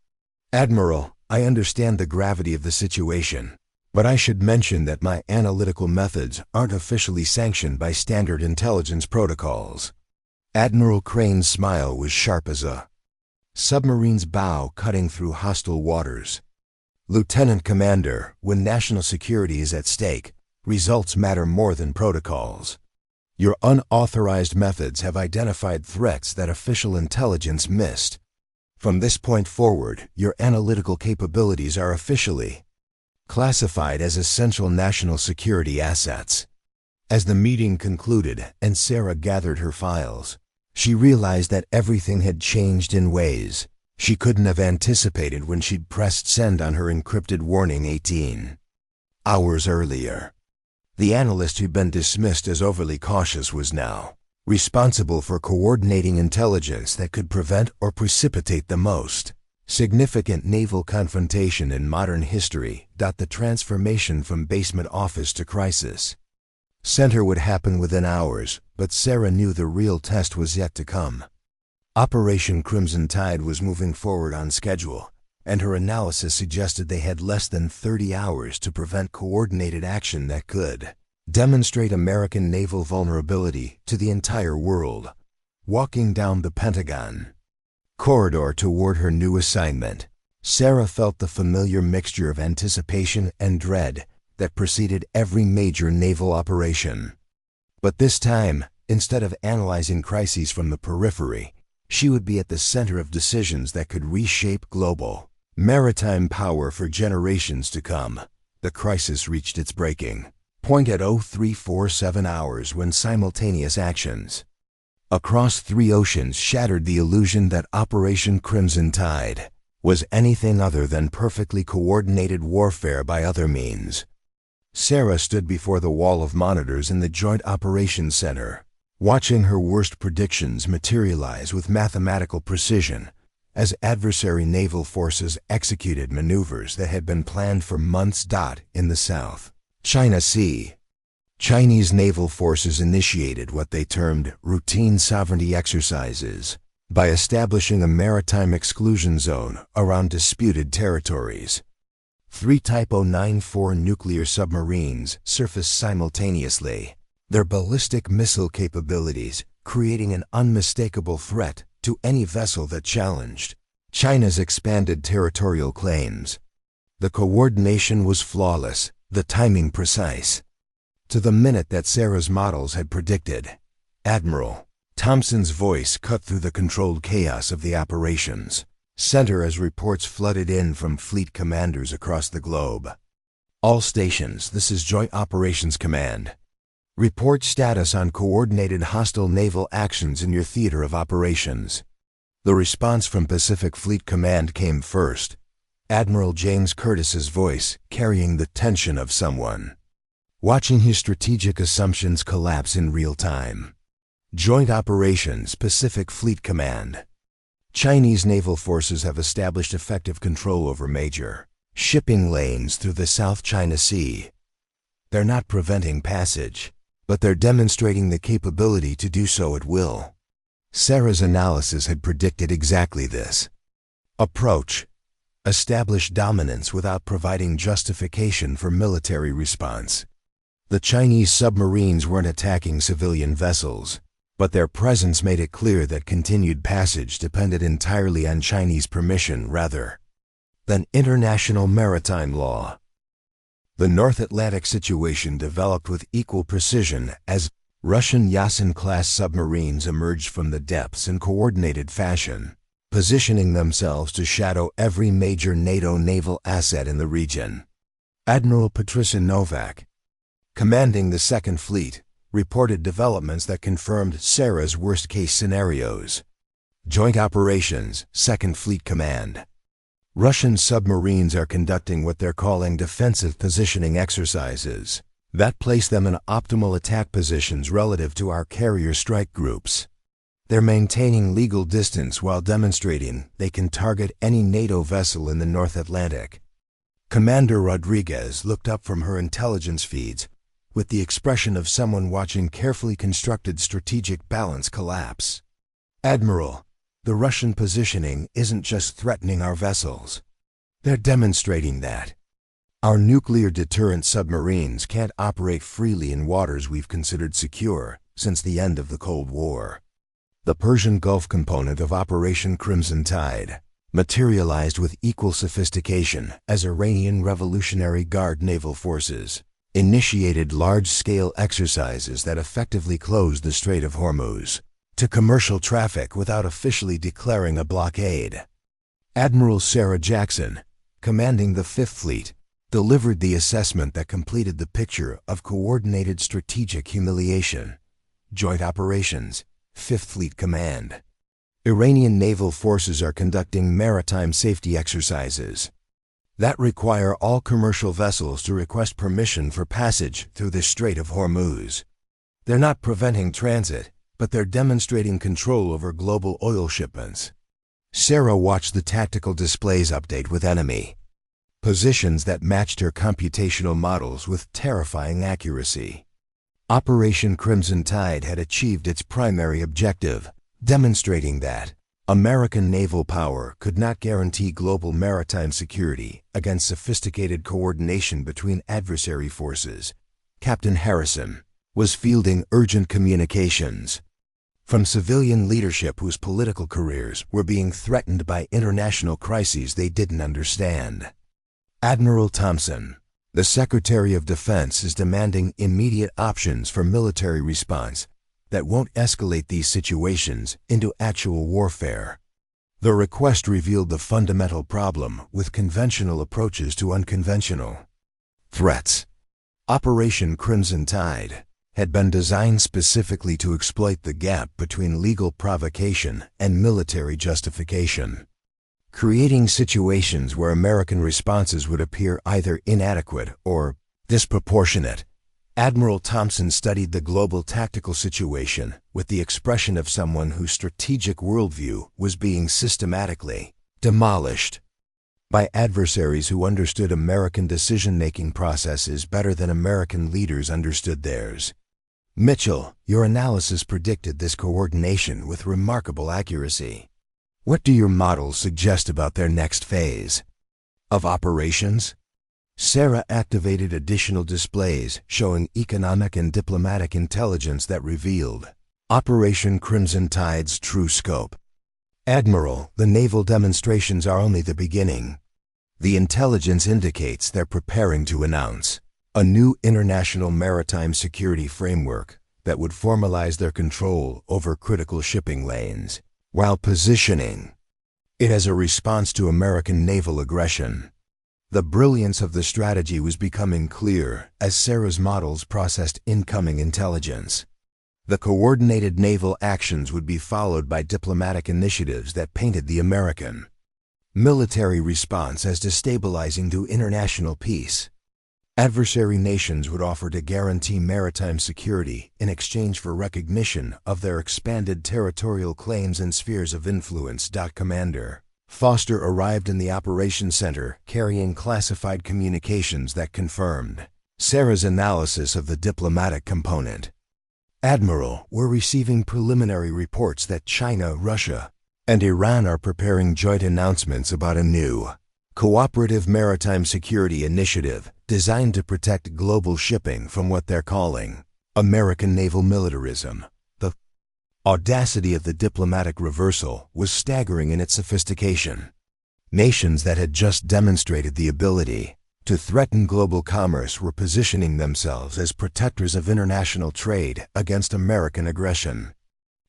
Admiral, I understand the gravity of the situation, but I should mention that my analytical methods aren't officially sanctioned by standard intelligence protocols. Admiral Crane's smile was sharp as a submarine's bow cutting through hostile waters. Lieutenant Commander, when national security is at stake, results matter more than protocols. Your unauthorized methods have identified threats that official intelligence missed. From this point forward, your analytical capabilities are officially classified as essential national security assets. As the meeting concluded and Sarah gathered her files, she realized that everything had changed in ways she couldn't have anticipated when she'd pressed send on her encrypted warning 18 hours earlier. The analyst who'd been dismissed as overly cautious was now responsible for coordinating intelligence that could prevent or precipitate the most significant naval confrontation in modern history. The transformation from basement office to crisis center would happen within hours, but Sarah knew the real test was yet to come. Operation Crimson Tide was moving forward on schedule, and her analysis suggested they had less than 30 hours to prevent coordinated action that could demonstrate American naval vulnerability to the entire world. Walking down the Pentagon corridor toward her new assignment, Sarah felt the familiar mixture of anticipation and dread that preceded every major naval operation. But this time, instead of analyzing crises from the periphery, she would be at the center of decisions that could reshape global maritime power for generations to come. The crisis reached its breaking point at 0347 hours when simultaneous actions across 3 oceans shattered the illusion that Operation Crimson Tide was anything other than perfectly coordinated warfare by other means. Sarah stood before the wall of monitors in the Joint Operations Center, watching her worst predictions materialize with mathematical precision as adversary naval forces executed maneuvers that had been planned for months. In the South China Sea, Chinese naval forces initiated what they termed routine sovereignty exercises by establishing a maritime exclusion zone around disputed territories. 3 Type 094 nuclear submarines surfaced simultaneously, their ballistic missile capabilities creating an unmistakable threat to any vessel that challenged China's expanded territorial claims. The coordination was flawless, the timing precise. To the minute that Sarah's models had predicted. Admiral Thompson's voice cut through the controlled chaos of the operations center as reports flooded in from fleet commanders across the globe. All stations, this is Joint Operations Command. Report status on coordinated hostile naval actions in your theater of operations. The response from Pacific Fleet Command came first. Admiral James Curtis's voice carrying the tension of someone watching his strategic assumptions collapse in real time. Joint Operations, Pacific Fleet Command. Chinese naval forces have established effective control over major shipping lanes through the South China Sea. They're not preventing passage, but they're demonstrating the capability to do so at will. Sarah's analysis had predicted exactly this. Approach: establish dominance without providing justification for military response. The Chinese submarines weren't attacking civilian vessels, but their presence made it clear that continued passage depended entirely on Chinese permission rather than international maritime law. The North Atlantic situation developed with equal precision as Russian Yasen-class submarines emerged from the depths in coordinated fashion, positioning themselves to shadow every major NATO naval asset in the region. Admiral Patricia Novak, commanding the Second Fleet, reported developments that confirmed Sarah's worst-case scenarios. Joint Operations, Second Fleet Command. Russian submarines are conducting what they're calling defensive positioning exercises that place them in optimal attack positions relative to our carrier strike groups. They're maintaining legal distance while demonstrating they can target any NATO vessel in the North Atlantic. Commander Rodriguez looked up from her intelligence feeds with the expression of someone watching carefully constructed strategic balance collapse. Admiral, the Russian positioning isn't just threatening our vessels. They're demonstrating that our nuclear deterrent submarines can't operate freely in waters we've considered secure since the end of the Cold War. The Persian Gulf component of Operation Crimson Tide materialized with equal sophistication as Iranian Revolutionary Guard naval forces initiated large-scale exercises that effectively closed the Strait of Hormuz to commercial traffic without officially declaring a blockade. Admiral Sarah Jackson, commanding the Fifth Fleet, delivered the assessment that completed the picture of coordinated strategic humiliation. Joint Operations, Fifth Fleet Command. Iranian naval forces are conducting maritime safety exercises that require all commercial vessels to request permission for passage through the Strait of Hormuz. They're not preventing transit, but they're demonstrating control over global oil shipments. Sarah watched the tactical displays update with enemy positions that matched her computational models with terrifying accuracy. Operation Crimson Tide had achieved its primary objective, demonstrating that American naval power could not guarantee global maritime security against sophisticated coordination between adversary forces. Captain Harrison was fielding urgent communications from civilian leadership whose political careers were being threatened by international crises they didn't understand. Admiral Thompson, the Secretary of Defense, is demanding immediate options for military response that won't escalate these situations into actual warfare. The request revealed the fundamental problem with conventional approaches to unconventional threats. Operation Crimson Tide had been designed specifically to exploit the gap between legal provocation and military justification, creating situations where American responses would appear either inadequate or disproportionate. Admiral Thompson studied the global tactical situation with the expression of someone whose strategic worldview was being systematically demolished by adversaries who understood American decision-making processes better than American leaders understood theirs. Mitchell, your analysis predicted this coordination with remarkable accuracy. What do your models suggest about their next phase of operations? Sarah activated additional displays showing economic and diplomatic intelligence that revealed Operation Crimson Tide's true scope. Admiral, the naval demonstrations are only the beginning. The intelligence indicates they're preparing to announce a new international maritime security framework that would formalize their control over critical shipping lanes, while positioning it as a response to American naval aggression. The brilliance of the strategy was becoming clear as Sarah's models processed incoming intelligence. The coordinated naval actions would be followed by diplomatic initiatives that painted the American military response as destabilizing to international peace. Adversary nations would offer to guarantee maritime security in exchange for recognition of their expanded territorial claims and spheres of influence. Commander Foster arrived in the operations center carrying classified communications that confirmed Sarah's analysis of the diplomatic component. Admiral, we're receiving preliminary reports that China, Russia, and Iran are preparing joint announcements about a new cooperative maritime security initiative designed to protect global shipping from what they're calling American naval militarism. The audacity of the diplomatic reversal was staggering in its sophistication. Nations that had just demonstrated the ability to threaten global commerce were positioning themselves as protectors of international trade against American aggression.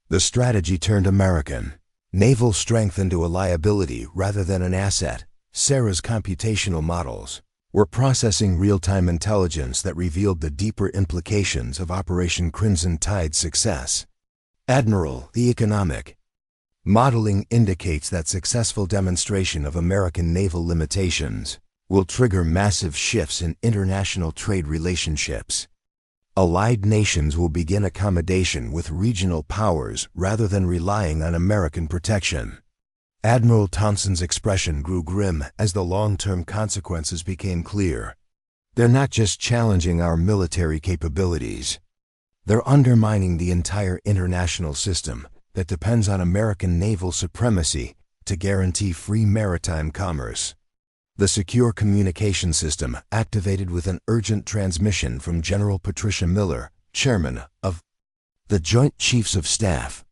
The strategy turned American naval strength into a liability rather than an asset. Sarah's computational models were processing real-time intelligence that revealed the deeper implications of Operation Crimson Tide's success. Admiral, the economic modeling indicates that successful demonstration of American naval limitations will trigger massive shifts in international trade relationships. Allied nations will begin accommodation with regional powers rather than relying on American protection. Admiral Thompson's expression grew grim as the long-term consequences became clear. They're not just challenging our military capabilities. They're undermining the entire international system that depends on American naval supremacy to guarantee free maritime commerce. The secure communication system activated with an urgent transmission from General Patricia Miller, chairman of the Joint Chiefs of Staff,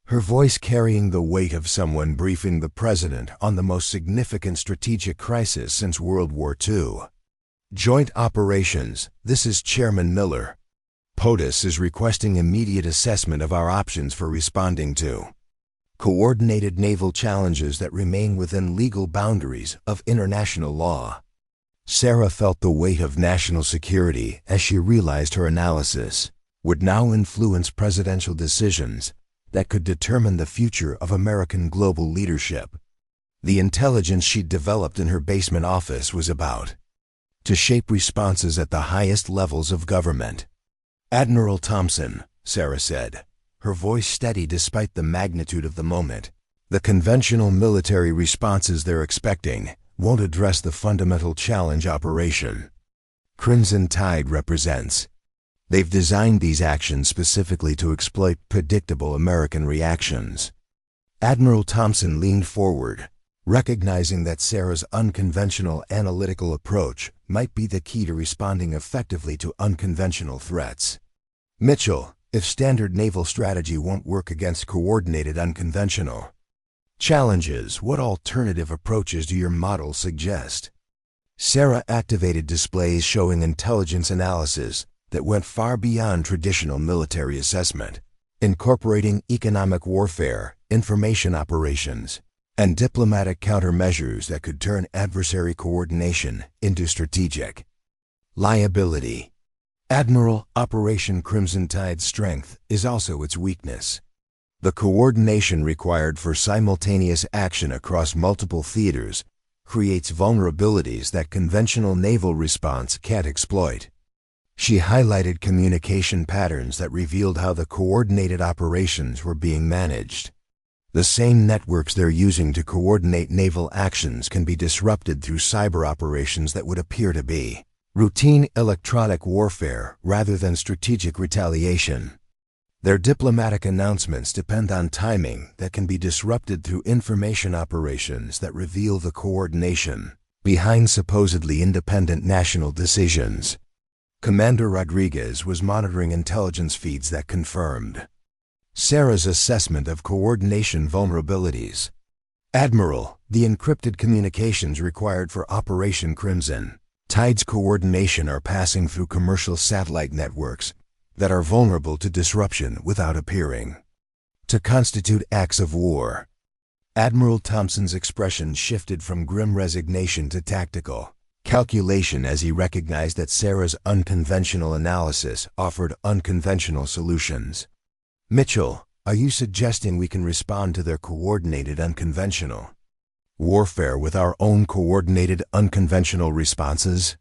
her voice carrying the weight of someone briefing the president on the most significant strategic crisis since World War II. Joint Operations, this is Chairman Miller. POTUS is requesting immediate assessment of our options for responding to coordinated naval challenges that remain within legal boundaries of international law. Sarah felt the weight of national security as she realized her analysis would now influence presidential decisions that could determine the future of American global leadership. The intelligence she'd developed in her basement office was about to shape responses at the highest levels of government. Admiral Thompson, Sarah said, her voice steady despite the magnitude of the moment, the conventional military responses they're expecting won't address the fundamental challenge Operation Crimson Tide represents. They've designed these actions specifically to exploit predictable American reactions. Admiral Thompson leaned forward, recognizing that Sarah's unconventional analytical approach might be the key to responding effectively to unconventional threats. Mitchell, if standard naval strategy won't work against coordinated unconventional challenges, what alternative approaches do your models suggest? Sarah activated displays showing intelligence analysis that went far beyond traditional military assessment, incorporating economic warfare, information operations, and diplomatic countermeasures that could turn adversary coordination into strategic liability. Admiral, Operation Crimson Tide's strength is also its weakness. The coordination required for simultaneous action across multiple theaters creates vulnerabilities that conventional naval response can't exploit. She highlighted communication patterns that revealed how the coordinated operations were being managed. The same networks they're using to coordinate naval actions can be disrupted through cyber operations that would appear to be routine electronic warfare rather than strategic retaliation. Their diplomatic announcements depend on timing that can be disrupted through information operations that reveal the coordination behind supposedly independent national decisions. Commander Rodriguez was monitoring intelligence feeds that confirmed Sarah's assessment of coordination vulnerabilities. Admiral, the encrypted communications required for Operation Crimson Tide's coordination are passing through commercial satellite networks that are vulnerable to disruption without appearing to constitute acts of war. Admiral Thompson's expression shifted from grim resignation to tactical calculation as he recognized that Sarah's unconventional analysis offered unconventional solutions. Mitchell, are you suggesting we can respond to their coordinated unconventional warfare with our own coordinated unconventional responses?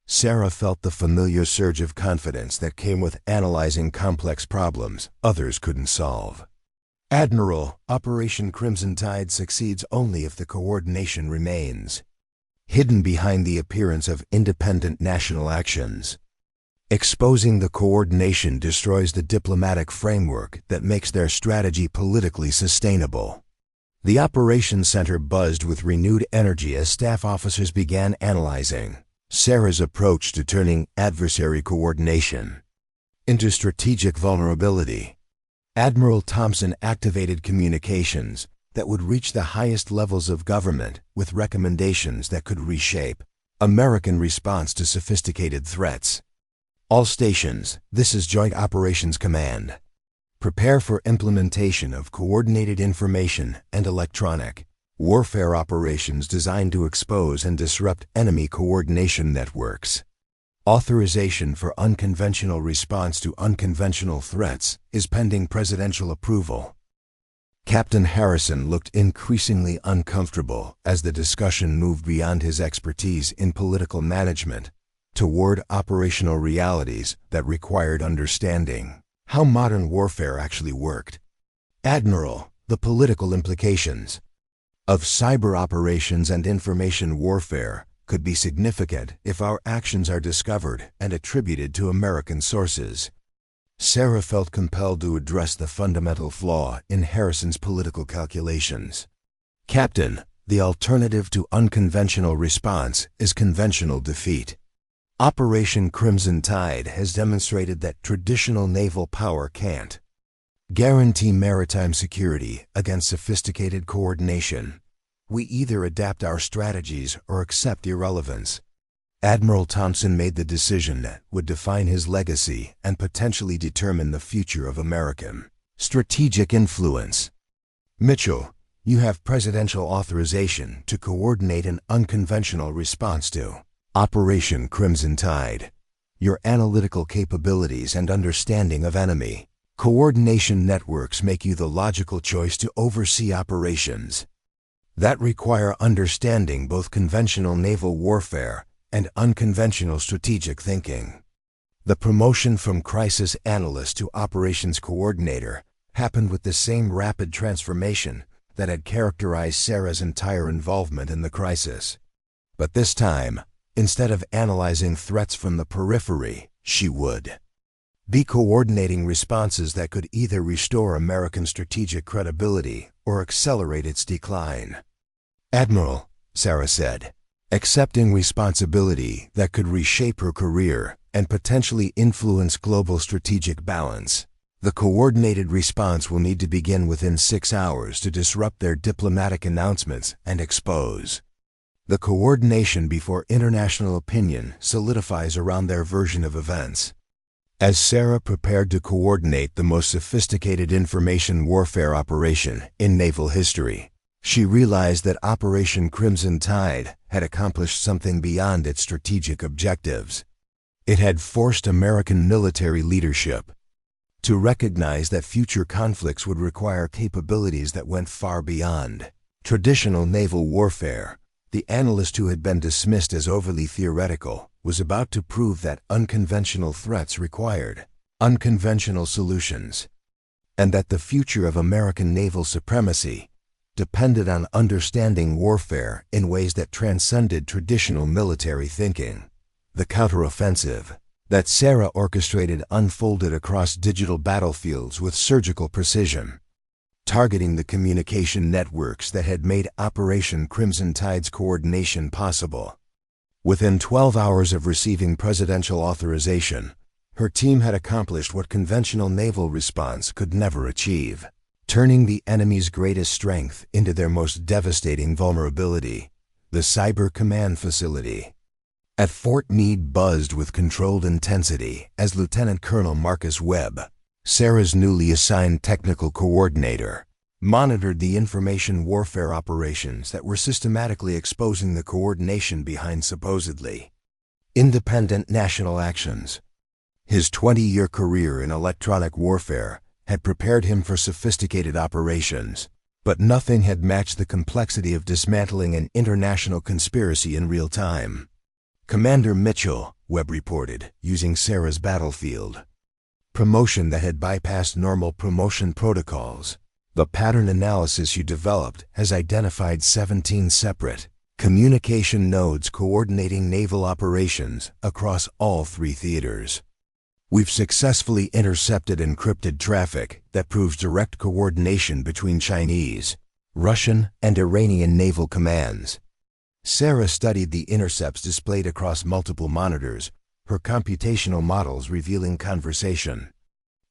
Sarah felt the familiar surge of confidence that came with analyzing complex problems others couldn't solve. Admiral, Operation Crimson Tide succeeds only if the coordination remains hidden behind the appearance of independent national actions. Exposing the coordination destroys the diplomatic framework that makes their strategy politically sustainable. The operations center buzzed with renewed energy as staff officers began analyzing Sarah's approach to turning adversary coordination into strategic vulnerability. Admiral Thompson activated communications that would reach the highest levels of government with recommendations that could reshape American response to sophisticated threats. All stations, this is Joint Operations Command. Prepare for implementation of coordinated information and electronic warfare operations designed to expose and disrupt enemy coordination networks. Authorization for unconventional response to unconventional threats is pending presidential approval. Captain Harrison looked increasingly uncomfortable as the discussion moved beyond his expertise in political management toward operational realities that required understanding how modern warfare actually worked. Admiral, the political implications of cyber operations and information warfare could be significant if our actions are discovered and attributed to American sources. Sarah felt compelled to address the fundamental flaw in Harrison's political calculations. Captain, the alternative to unconventional response is conventional defeat. Operation Crimson Tide has demonstrated that traditional naval power can't guarantee maritime security against sophisticated coordination. We either adapt our strategies or accept irrelevance. Admiral Thompson made the decision that would define his legacy and potentially determine the future of American strategic influence. Mitchell, you have presidential authorization to coordinate an unconventional response to Operation Crimson Tide. Your analytical capabilities and understanding of enemy coordination networks make you the logical choice to oversee operations that require understanding both conventional naval warfare and unconventional strategic thinking. The promotion from crisis analyst to operations coordinator happened with the same rapid transformation that had characterized Sarah's entire involvement in the crisis. But this time, instead of analyzing threats from the periphery, she would be coordinating responses that could either restore American strategic credibility or accelerate its decline. Admiral, Sarah said, accepting responsibility that could reshape her career and potentially influence global strategic balance. The coordinated response will need to begin within 6 hours to disrupt their diplomatic announcements and expose the coordination before international opinion solidifies around their version of events. As Sarah prepared to coordinate the most sophisticated information warfare operation in naval history, she realized that Operation Crimson Tide had accomplished something beyond its strategic objectives. It had forced American military leadership to recognize that future conflicts would require capabilities that went far beyond traditional naval warfare. The analyst who had been dismissed as overly theoretical was about to prove that unconventional threats required unconventional solutions, and that the future of American naval supremacy depended on understanding warfare in ways that transcended traditional military thinking. The counteroffensive that Sarah orchestrated unfolded across digital battlefields with surgical precision, targeting the communication networks that had made Operation Crimson Tide's coordination possible. Within 12 hours of receiving presidential authorization, her team had accomplished what conventional naval response could never achieve, turning the enemy's greatest strength into their most devastating vulnerability, the Cyber Command Facility. At Fort Meade buzzed with controlled intensity as Lieutenant Colonel Marcus Webb, Sarah's newly assigned technical coordinator, monitored the information warfare operations that were systematically exposing the coordination behind supposedly independent national actions. His 20-year career in electronic warfare had prepared him for sophisticated operations, but nothing had matched the complexity of dismantling an international conspiracy in real time. Commander Mitchell, Webb reported, using Sarah's battlefield promotion that had bypassed normal promotion protocols. The pattern analysis you developed has identified 17 separate communication nodes coordinating naval operations across all 3 theaters. We've successfully intercepted encrypted traffic that proves direct coordination between Chinese, Russian, and Iranian naval commands. Sarah studied the intercepts displayed across multiple monitors, her computational models revealing conversation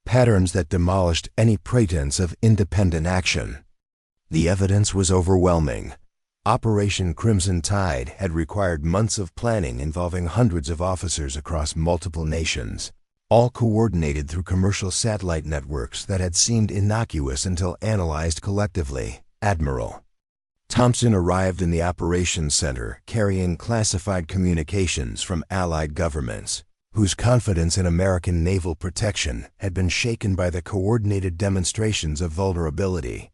patterns that demolished any pretense of independent action. The evidence was overwhelming. Operation Crimson Tide had required months of planning involving hundreds of officers across multiple nations, all coordinated through commercial satellite networks that had seemed innocuous until analyzed collectively. Admiral Thompson arrived in the operations center carrying classified communications from allied governments, whose confidence in American naval protection had been shaken by the coordinated demonstrations of vulnerability.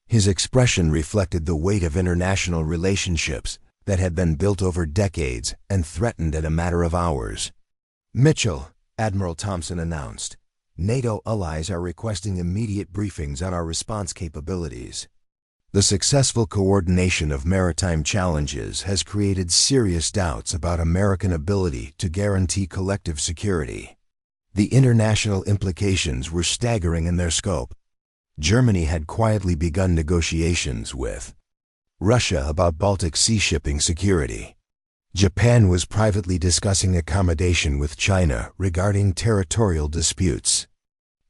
His expression reflected the weight of international relationships that had been built over decades and threatened in a matter of hours. "Mitchell," Admiral Thompson announced, "NATO allies are requesting immediate briefings on our response capabilities." The successful coordination of maritime challenges has created serious doubts about American ability to guarantee collective security. The international implications were staggering in their scope. Germany had quietly begun negotiations with Russia about Baltic Sea shipping security. Japan was privately discussing accommodation with China regarding territorial disputes.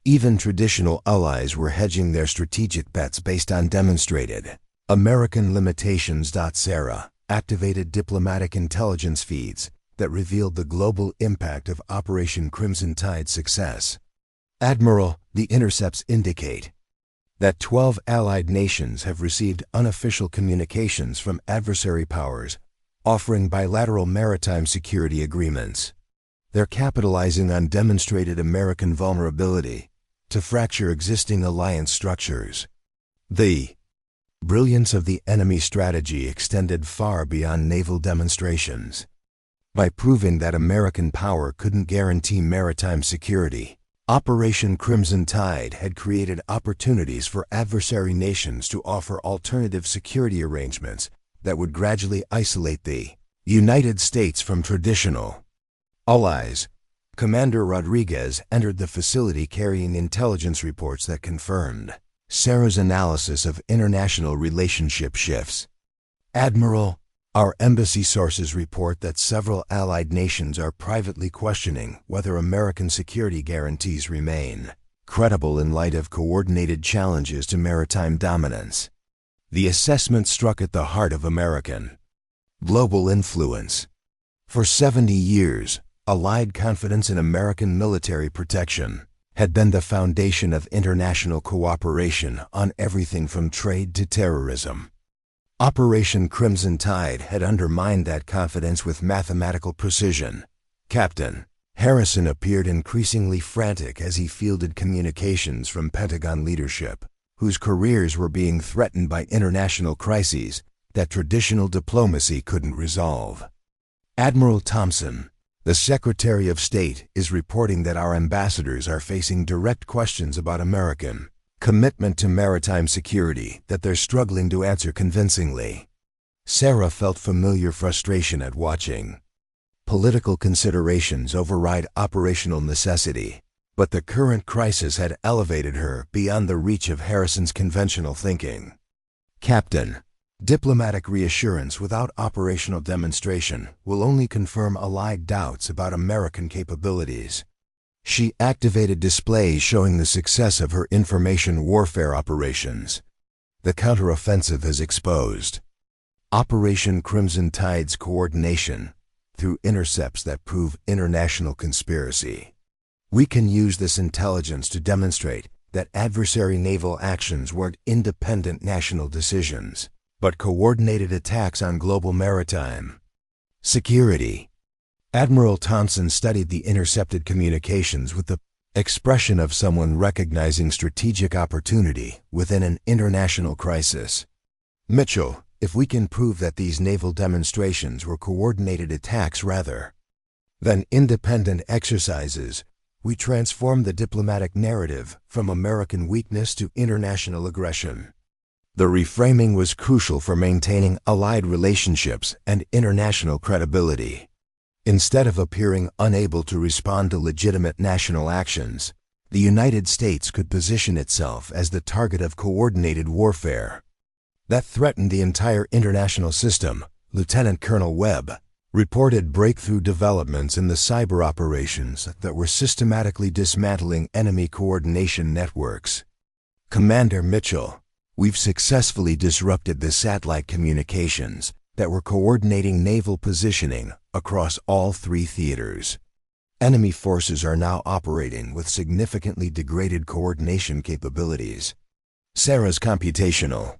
Even traditional allies were hedging their strategic bets based on demonstrated American limitations. Sarah activated diplomatic intelligence feeds that revealed the global impact of Operation Crimson Tide's success. "Admiral, the intercepts indicate that 12 allied nations have received unofficial communications from adversary powers offering bilateral maritime security agreements. They're capitalizing on demonstrated American vulnerability to fracture existing alliance structures." The brilliance of the enemy strategy extended far beyond naval demonstrations. By proving that American power couldn't guarantee maritime security, Operation Crimson Tide had created opportunities for adversary nations to offer alternative security arrangements that would gradually isolate the United States from traditional allies. Commander Rodriguez entered the facility carrying intelligence reports that confirmed Sarah's analysis of international relationship shifts. "Admiral, our embassy sources report that several allied nations are privately questioning whether American security guarantees remain credible in light of coordinated challenges to maritime dominance." The assessment struck at the heart of American global influence. For 70 years, allied confidence in American military protection had been the foundation of international cooperation on everything from trade to terrorism. Operation Crimson Tide had undermined that confidence with mathematical precision. Captain Harrison appeared increasingly frantic as he fielded communications from Pentagon leadership, whose careers were being threatened by international crises that traditional diplomacy couldn't resolve. "Admiral Thompson, the Secretary of State is reporting that our ambassadors are facing direct questions about American commitment to maritime security that they're struggling to answer convincingly." Sarah felt familiar frustration at watching political considerations override operational necessity, but the current crisis had elevated her beyond the reach of Harrison's conventional thinking. "Captain, diplomatic reassurance without operational demonstration will only confirm allied doubts about American capabilities." She activated displays showing the success of her information warfare operations. The counteroffensive has exposed Operation Crimson Tide's coordination through intercepts that prove international conspiracy. "We can use this intelligence to demonstrate that adversary naval actions weren't independent national decisions, but coordinated attacks on global maritime security. Admiral Thompson studied the intercepted communications with the expression of someone recognizing strategic opportunity within an international crisis. Mitchell, if we can prove that these naval demonstrations were coordinated attacks rather than independent exercises, we transform the diplomatic narrative from American weakness to international aggression. The reframing was crucial for maintaining allied relationships and international credibility. Instead of appearing unable to respond to legitimate national actions, the United States could position itself as the target of coordinated warfare that threatened the entire international system. Lieutenant Colonel Webb reported breakthrough developments in the cyber operations that were systematically dismantling enemy coordination networks. Commander Mitchell, we've successfully disrupted the satellite communications that were coordinating naval positioning across all three theaters. Enemy forces are now operating with significantly degraded coordination capabilities. Sarah's computational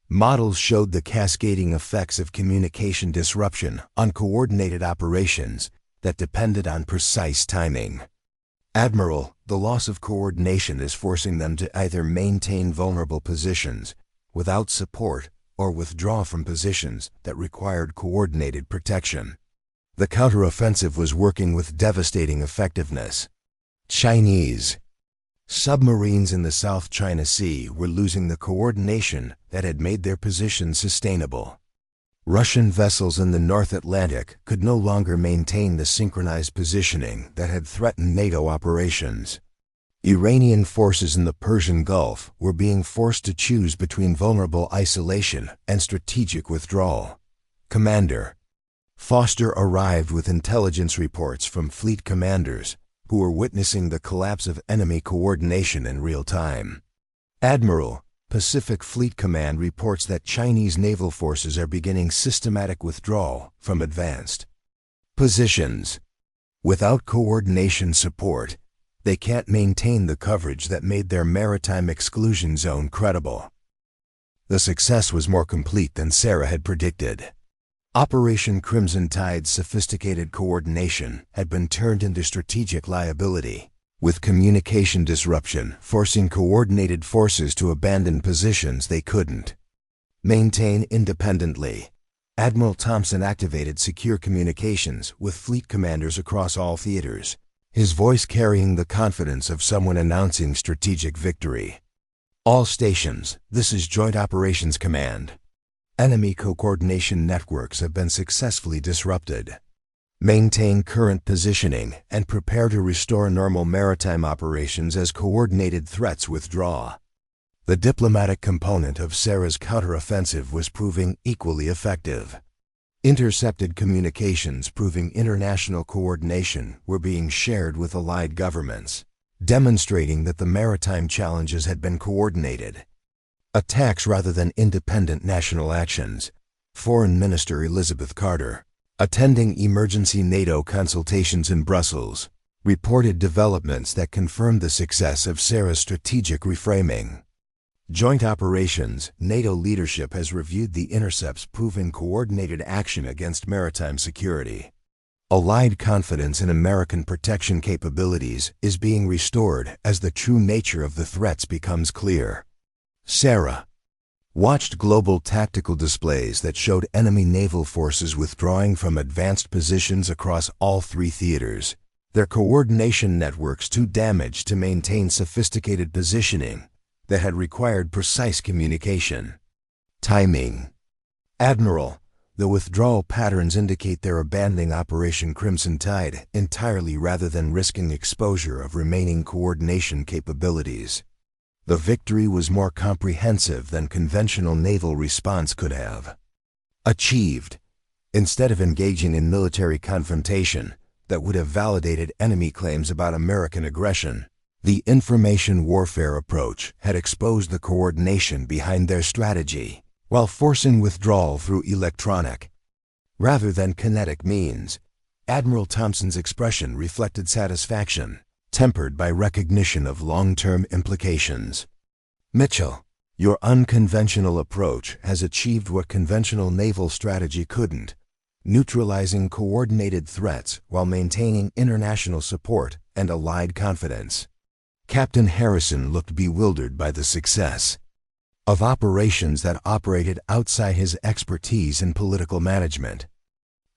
models showed the cascading effects of communication disruption on coordinated operations that depended on precise timing. Admiral, the loss of coordination is forcing them to either maintain vulnerable positions without support or withdraw from positions that required coordinated protection. The counteroffensive was working with devastating effectiveness. Chinese submarines in the South China Sea were losing the coordination that had made their positions sustainable. Russian vessels in the North Atlantic could no longer maintain the synchronized positioning that had threatened NATO operations. Iranian forces in the Persian Gulf were being forced to choose between vulnerable isolation and strategic withdrawal. Commander Foster arrived with intelligence reports from fleet commanders who were witnessing the collapse of enemy coordination in real time. Admiral, Pacific Fleet Command reports that Chinese naval forces are beginning systematic withdrawal from advanced positions. Without coordination support, they can't maintain the coverage that made their maritime exclusion zone credible. The success was more complete than Sarah had predicted. Operation Crimson Tide's sophisticated coordination had been turned into strategic liability, with communication disruption forcing coordinated forces to abandon positions they couldn't maintain independently. Admiral Thompson activated secure communications with fleet commanders across all theaters, his voice carrying the confidence of someone announcing strategic victory. All stations, this is Joint Operations Command. Enemy coordination networks have been successfully disrupted. Maintain current positioning and prepare to restore normal maritime operations as coordinated threats withdraw. The diplomatic component of Sarah's counteroffensive was proving equally effective. Intercepted communications proving international coordination were being shared with allied governments, demonstrating that the maritime challenges had been coordinated. Attacks rather than independent national actions. Foreign Minister Elizabeth Carter, attending emergency NATO consultations in Brussels, reported developments that confirmed the success of Sarah's strategic reframing. Joint Operations, NATO leadership has reviewed the intercepts proving coordinated action against maritime security. Allied confidence in American protection capabilities is being restored as the true nature of the threats becomes clear. Sarah watched global tactical displays that showed enemy naval forces withdrawing from advanced positions across all three theaters, their coordination networks too damaged to maintain sophisticated positioning that had required precise communication. Timing. Admiral, the withdrawal patterns indicate they're abandoning Operation Crimson Tide entirely rather than risking exposure of remaining coordination capabilities. The victory was more comprehensive than conventional naval response could have achieved. Instead of engaging in military confrontation that would have validated enemy claims about American aggression, the information warfare approach had exposed the coordination behind their strategy, while forcing withdrawal through electronic rather than kinetic means. Admiral Thompson's expression reflected satisfaction. tempered by recognition of long-term implications. Mitchell, your unconventional approach has achieved what conventional naval strategy couldn't, neutralizing coordinated threats while maintaining international support and allied confidence. Captain Harrison looked bewildered by the success of operations that operated outside his expertise in political management.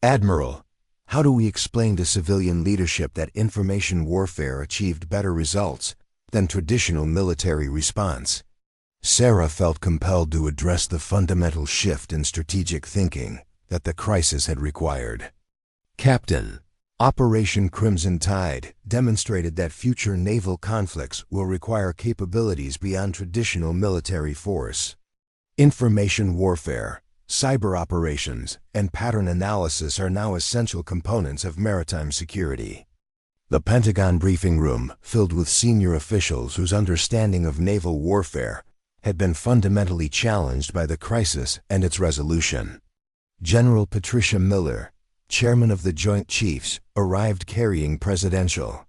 Admiral, how do we explain to civilian leadership that information warfare achieved better results than traditional military response? Sarah felt compelled to address the fundamental shift in strategic thinking that the crisis had required. Captain, Operation Crimson Tide demonstrated that future naval conflicts will require capabilities beyond traditional military force. Information warfare, cyber operations, and pattern analysis are now essential components of maritime security. The Pentagon briefing room, filled with senior officials whose understanding of naval warfare had been fundamentally challenged by the crisis and its resolution. General Patricia Miller, chairman of the Joint Chiefs, arrived carrying presidential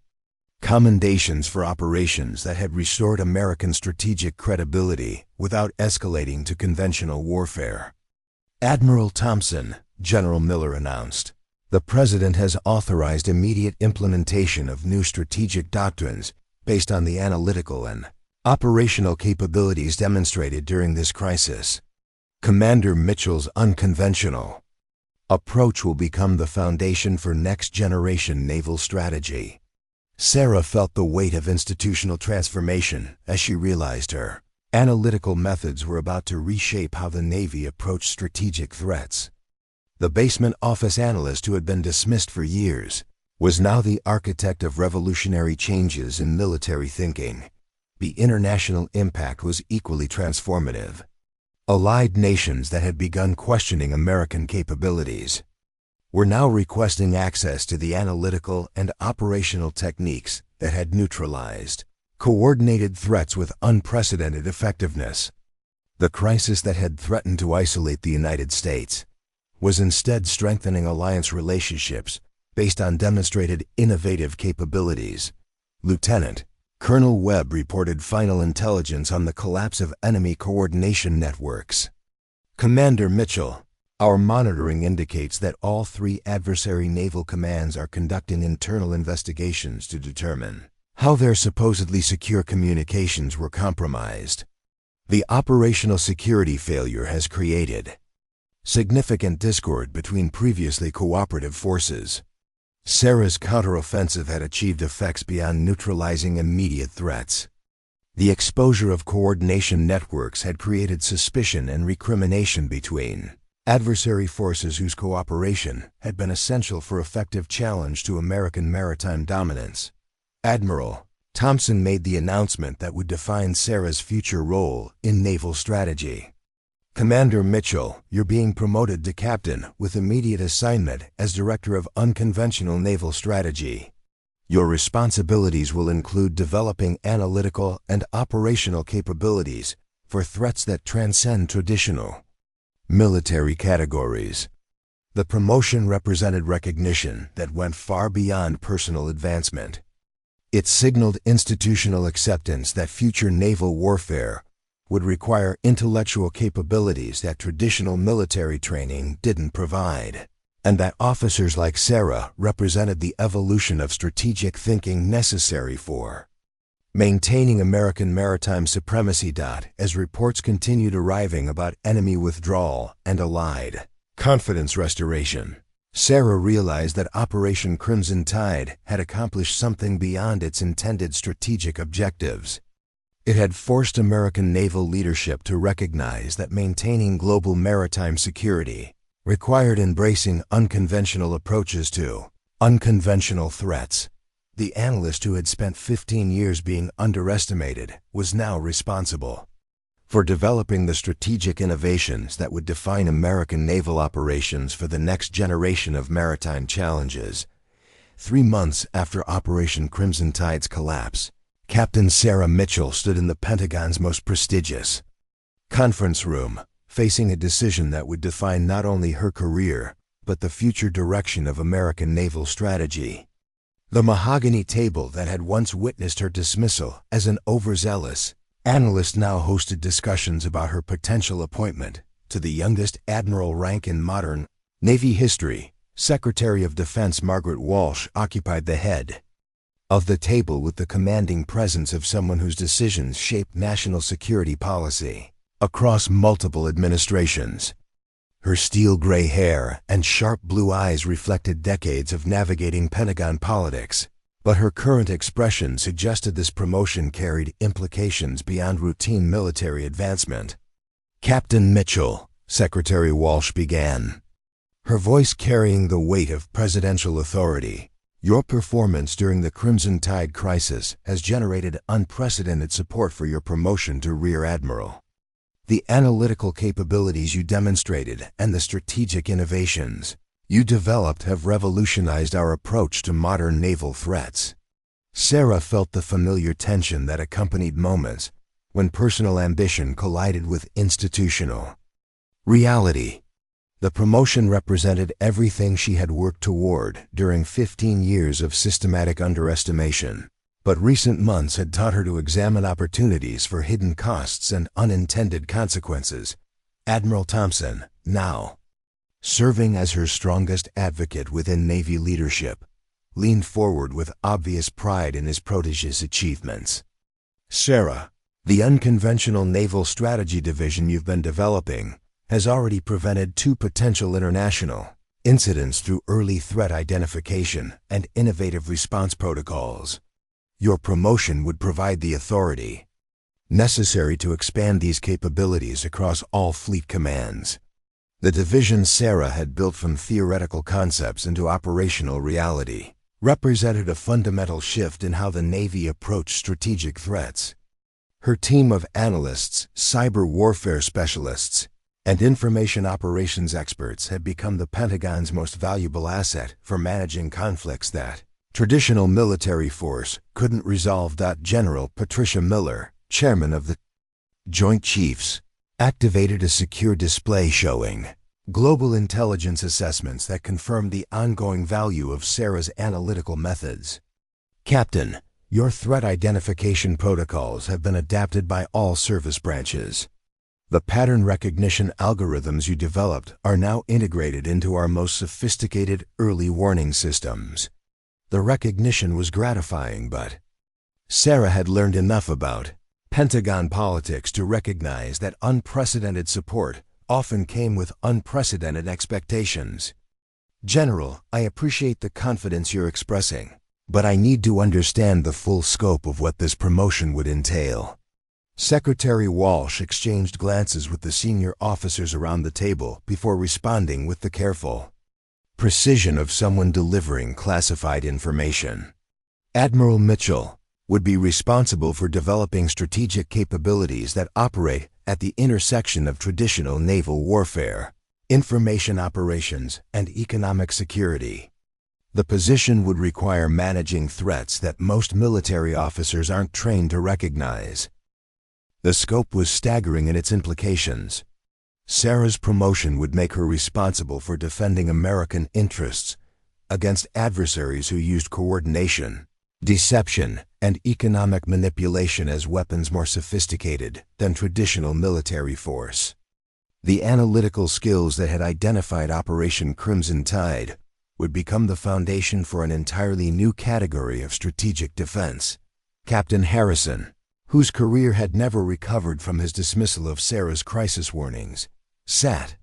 commendations for operations that had restored American strategic credibility without escalating to conventional warfare. Admiral Thompson, General Miller announced, the President has authorized immediate implementation of new strategic doctrines based on the analytical and operational capabilities demonstrated during this crisis. Commander Mitchell's unconventional approach will become the foundation for next-generation naval strategy. Sarah felt the weight of institutional transformation as she realized her analytical methods were about to reshape how the Navy approached strategic threats. The basement office analyst who had been dismissed for years was now the architect of revolutionary changes in military thinking. The international impact was equally transformative. Allied nations that had begun questioning American capabilities were now requesting access to the analytical and operational techniques that had neutralized coordinated threats with unprecedented effectiveness. The crisis that had threatened to isolate the United States was instead strengthening alliance relationships based on demonstrated innovative capabilities. Lieutenant Colonel Webb reported final intelligence on the collapse of enemy coordination networks. Commander Mitchell, our monitoring indicates that all three adversary naval commands are conducting internal investigations to determine how their supposedly secure communications were compromised. The operational security failure has created significant discord between previously cooperative forces. Sarah's counteroffensive had achieved effects beyond neutralizing immediate threats. The exposure of coordination networks had created suspicion and recrimination between adversary forces whose cooperation had been essential for effective challenge to American maritime dominance. Admiral Thompson made the announcement that would define Sarah's future role in naval strategy. Commander Mitchell, you're being promoted to captain with immediate assignment as Director of Unconventional Naval Strategy. Your responsibilities will include developing analytical and operational capabilities for threats that transcend traditional military categories. The promotion represented recognition that went far beyond personal advancement. It signaled institutional acceptance that future naval warfare would require intellectual capabilities that traditional military training didn't provide, and that officers like Sarah represented the evolution of strategic thinking necessary for maintaining American maritime supremacy. As reports continued arriving about enemy withdrawal and allied confidence restoration, Sarah realized that Operation Crimson Tide had accomplished something beyond its intended strategic objectives. It had forced American naval leadership to recognize that maintaining global maritime security required embracing unconventional approaches to unconventional threats. The analyst who had spent 15 years being underestimated was now responsible for developing the strategic innovations that would define American naval operations for the next generation of maritime challenges. 3 months after Operation Crimson Tide's collapse, Captain Sarah Mitchell stood in the Pentagon's most prestigious conference room, facing a decision that would define not only her career, but the future direction of American naval strategy. The mahogany table that had once witnessed her dismissal as an overzealous analyst now hosted discussions about her potential appointment to the youngest admiral rank in modern Navy history. Secretary of Defense Margaret Walsh occupied the head of the table with the commanding presence of someone whose decisions shaped national security policy across multiple administrations. Her steel-gray hair and sharp blue eyes reflected decades of navigating Pentagon politics, but her current expression suggested this promotion carried implications beyond routine military advancement. "Captain Mitchell," Secretary Walsh began, her voice carrying the weight of presidential authority, "your performance during the Crimson Tide crisis has generated unprecedented support for your promotion to Rear Admiral. The analytical capabilities you demonstrated and the strategic innovations you developed have revolutionized our approach to modern naval threats." Sarah felt the familiar tension that accompanied moments when personal ambition collided with institutional reality. The promotion represented everything she had worked toward during 15 years of systematic underestimation. But recent months had taught her to examine opportunities for hidden costs and unintended consequences. Admiral Thompson, now serving as her strongest advocate within Navy leadership, leaned forward with obvious pride in his protégé's achievements. "Sarah, the unconventional naval strategy division you've been developing has already prevented 2 potential international incidents through early threat identification and innovative response protocols. Your promotion would provide the authority necessary to expand these capabilities across all fleet commands." The division Sarah had built from theoretical concepts into operational reality represented a fundamental shift in how the Navy approached strategic threats. Her team of analysts, cyber warfare specialists, and information operations experts had become the Pentagon's most valuable asset for managing conflicts that traditional military force couldn't resolve. General Patricia Miller, chairman of the Joint Chiefs, activated a secure display showing global intelligence assessments that confirmed the ongoing value of Sarah's analytical methods. "Captain, your threat identification protocols have been adapted by all service branches. The pattern recognition algorithms you developed are now integrated into our most sophisticated early warning systems." The recognition was gratifying, but Sarah had learned enough about Pentagon politics to recognize that unprecedented support often came with unprecedented expectations. "General, I appreciate the confidence you're expressing, but I need to understand the full scope of what this promotion would entail." Secretary Walsh exchanged glances with the senior officers around the table before responding with the careful precision of someone delivering classified information. "Admiral Mitchell would be responsible for developing strategic capabilities that operate at the intersection of traditional naval warfare, information operations, and economic security. The position would require managing threats that most military officers aren't trained to recognize." The scope was staggering in its implications. Sarah's promotion would make her responsible for defending American interests against adversaries who used coordination, deception, and economic manipulation as weapons more sophisticated than traditional military force. The analytical skills that had identified Operation Crimson Tide would become the foundation for an entirely new category of strategic defense. Captain Harrison, whose career had never recovered from his dismissal of Sarah's crisis warnings, sat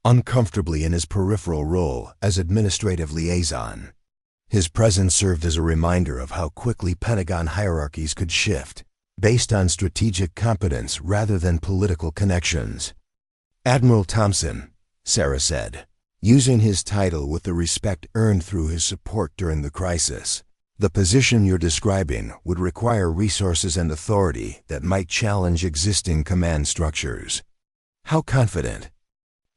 uncomfortably in his peripheral role as administrative liaison. His presence served as a reminder of how quickly Pentagon hierarchies could shift, based on strategic competence rather than political connections. "Admiral Thompson," Sarah said, using his title with the respect earned through his support during the crisis, "the position you're describing would require resources and authority that might challenge existing command structures. How confident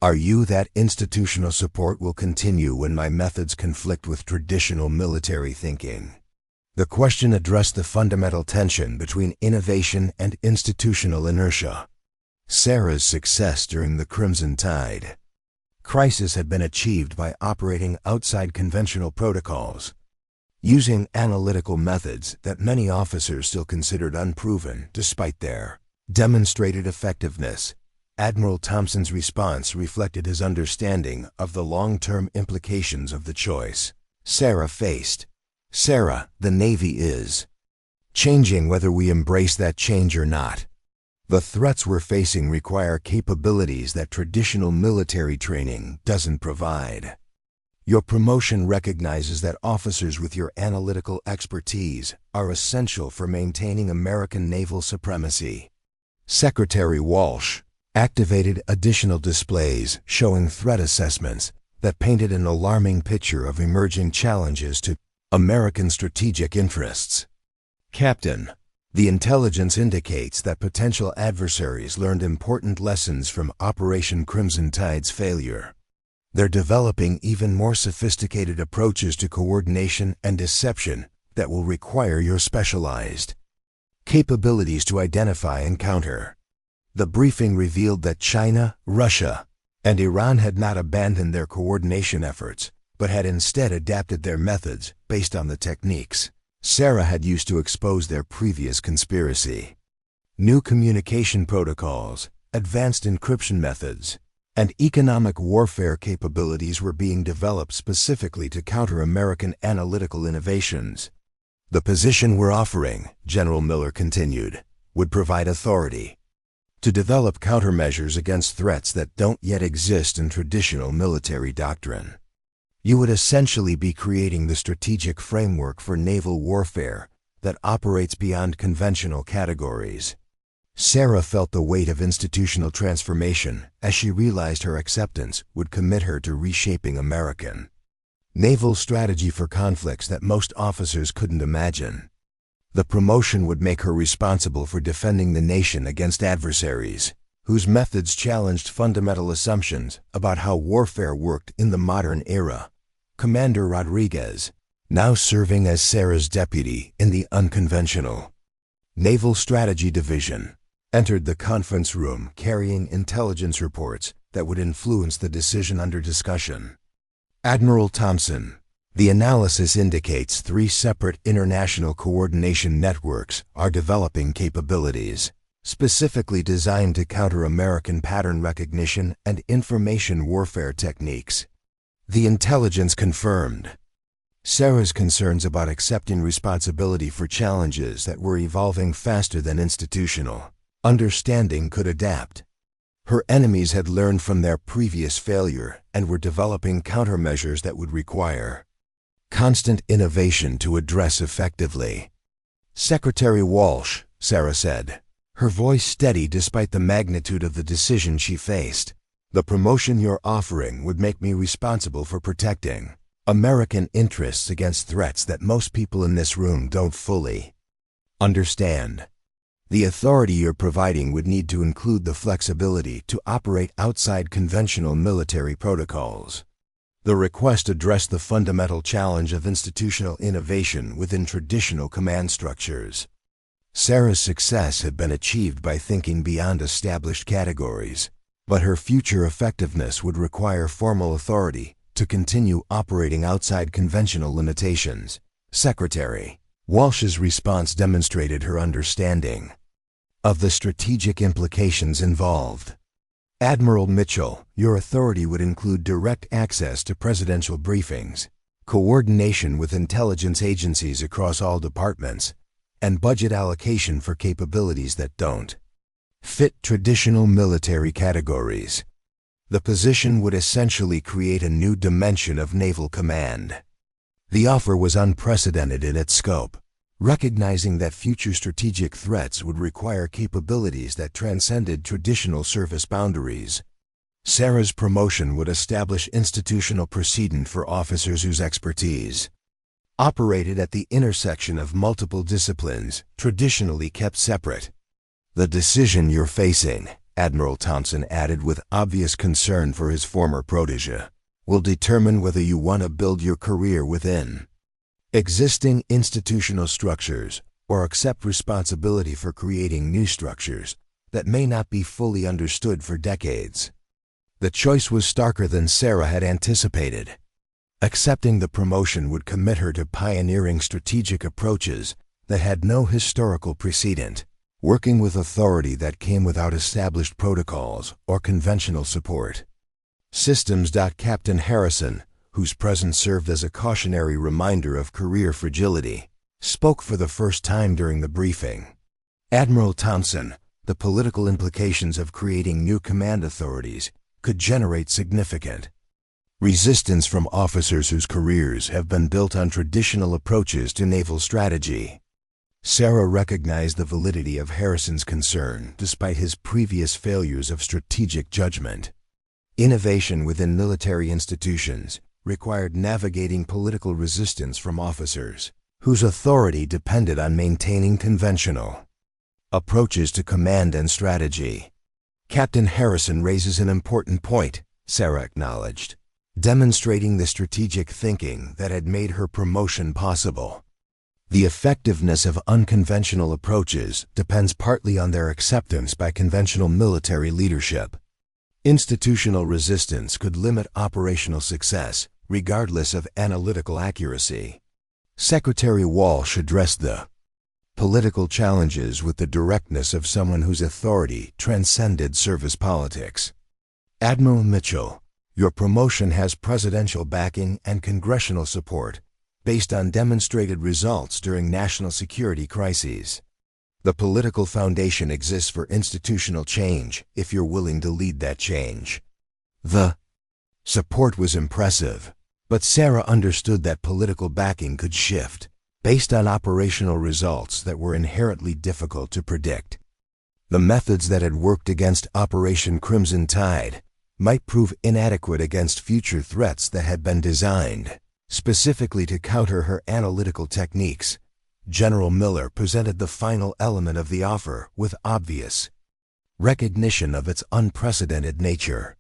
are you that institutional support will continue when my methods conflict with traditional military thinking?" The question addressed the fundamental tension between innovation and institutional inertia. Sarah's success during the Crimson Tide crisis had been achieved by operating outside conventional protocols. using analytical methods that many officers still considered unproven despite their demonstrated effectiveness. Admiral Thompson's response reflected his understanding of the long-term implications of the choice Sarah faced. Sarah, the Navy is changing whether we embrace that change or not. The threats we're facing require capabilities that traditional military training doesn't provide. Your promotion recognizes that officers with your analytical expertise are essential for maintaining American naval supremacy. Secretary Walsh activated additional displays showing threat assessments that painted an alarming picture of emerging challenges to American strategic interests. Captain, the intelligence indicates that potential adversaries learned important lessons from Operation Crimson Tide's failure. They're developing even more sophisticated approaches to coordination and deception that will require your specialized capabilities to identify and counter. The briefing revealed that China, Russia, and Iran had not abandoned their coordination efforts, but had instead adapted their methods based on the techniques Sarah had used to expose their previous conspiracy. New communication protocols, advanced encryption methods, and economic warfare capabilities were being developed specifically to counter American analytical innovations. The position we're offering, General Miller continued, would provide authority to develop countermeasures against threats that don't yet exist in traditional military doctrine. You would essentially be creating the strategic framework for naval warfare that operates beyond conventional categories. Sarah felt the weight of institutional transformation as she realized her acceptance would commit her to reshaping American naval strategy for conflicts that most officers couldn't imagine. The promotion would make her responsible for defending the nation against adversaries whose methods challenged fundamental assumptions about how warfare worked in the modern era. Commander Rodriguez, now serving as Sarah's deputy in the Unconventional Naval Strategy Division, entered the conference room carrying intelligence reports that would influence the decision under discussion. Admiral Thompson, the analysis indicates 3 separate international coordination networks are developing capabilities specifically designed to counter American pattern recognition and information warfare techniques. The intelligence confirmed Sarah's concerns about accepting responsibility for challenges that were evolving faster than institutional understanding could adapt. Her enemies had learned from their previous failure and were developing countermeasures that would require constant innovation to address effectively. Secretary Walsh, Sarah said, her voice steady despite the magnitude of the decision she faced. The promotion you're offering would make me responsible for protecting American interests against threats that most people in this room don't fully understand. The authority you're providing would need to include the flexibility to operate outside conventional military protocols. The request addressed the fundamental challenge of institutional innovation within traditional command structures. Sarah's success had been achieved by thinking beyond established categories, but her future effectiveness would require formal authority to continue operating outside conventional limitations. Secretary Walsh's response demonstrated her understanding of the strategic implications involved. Admiral Mitchell, your authority would include direct access to presidential briefings, coordination with intelligence agencies across all departments, and budget allocation for capabilities that don't fit traditional military categories. The position would essentially create a new dimension of naval command. The offer was unprecedented in its scope, recognizing that future strategic threats would require capabilities that transcended traditional service boundaries. Sarah's promotion would establish institutional precedent for officers whose expertise operated at the intersection of multiple disciplines traditionally kept separate. The decision you're facing, Admiral Thompson added with obvious concern for his former protege, will determine whether you want to build your career within existing institutional structures or accept responsibility for creating new structures that may not be fully understood for decades. The choice was starker than Sarah had anticipated. Accepting the promotion would commit her to pioneering strategic approaches that had no historical precedent, working with authority that came without established protocols or conventional support. Systems. Captain Harrison, whose presence served as a cautionary reminder of career fragility, spoke for the first time during the briefing. Admiral Thompson, the political implications of creating new command authorities could generate significant resistance from officers whose careers have been built on traditional approaches to naval strategy. Sarah recognized the validity of Harrison's concern despite his previous failures of strategic judgment. Innovation within military institutions required navigating political resistance from officers whose authority depended on maintaining conventional approaches to command and strategy. Captain Harrison raises an important point, Sarah acknowledged, demonstrating the strategic thinking that had made her promotion possible. The effectiveness of unconventional approaches depends partly on their acceptance by conventional military leadership. Institutional resistance could limit operational success, regardless of analytical accuracy. Secretary Walsh addressed the political challenges with the directness of someone whose authority transcended service politics. Admiral Mitchell, your promotion has presidential backing and congressional support based on demonstrated results during national security crises. The political foundation exists for institutional change if you're willing to lead that change. The support was impressive, but Sarah understood that political backing could shift based on operational results that were inherently difficult to predict. The methods that had worked against Operation Crimson Tide might prove inadequate against future threats that had been designed specifically to counter her analytical techniques. General Miller presented the final element of the offer with obvious recognition of its unprecedented nature.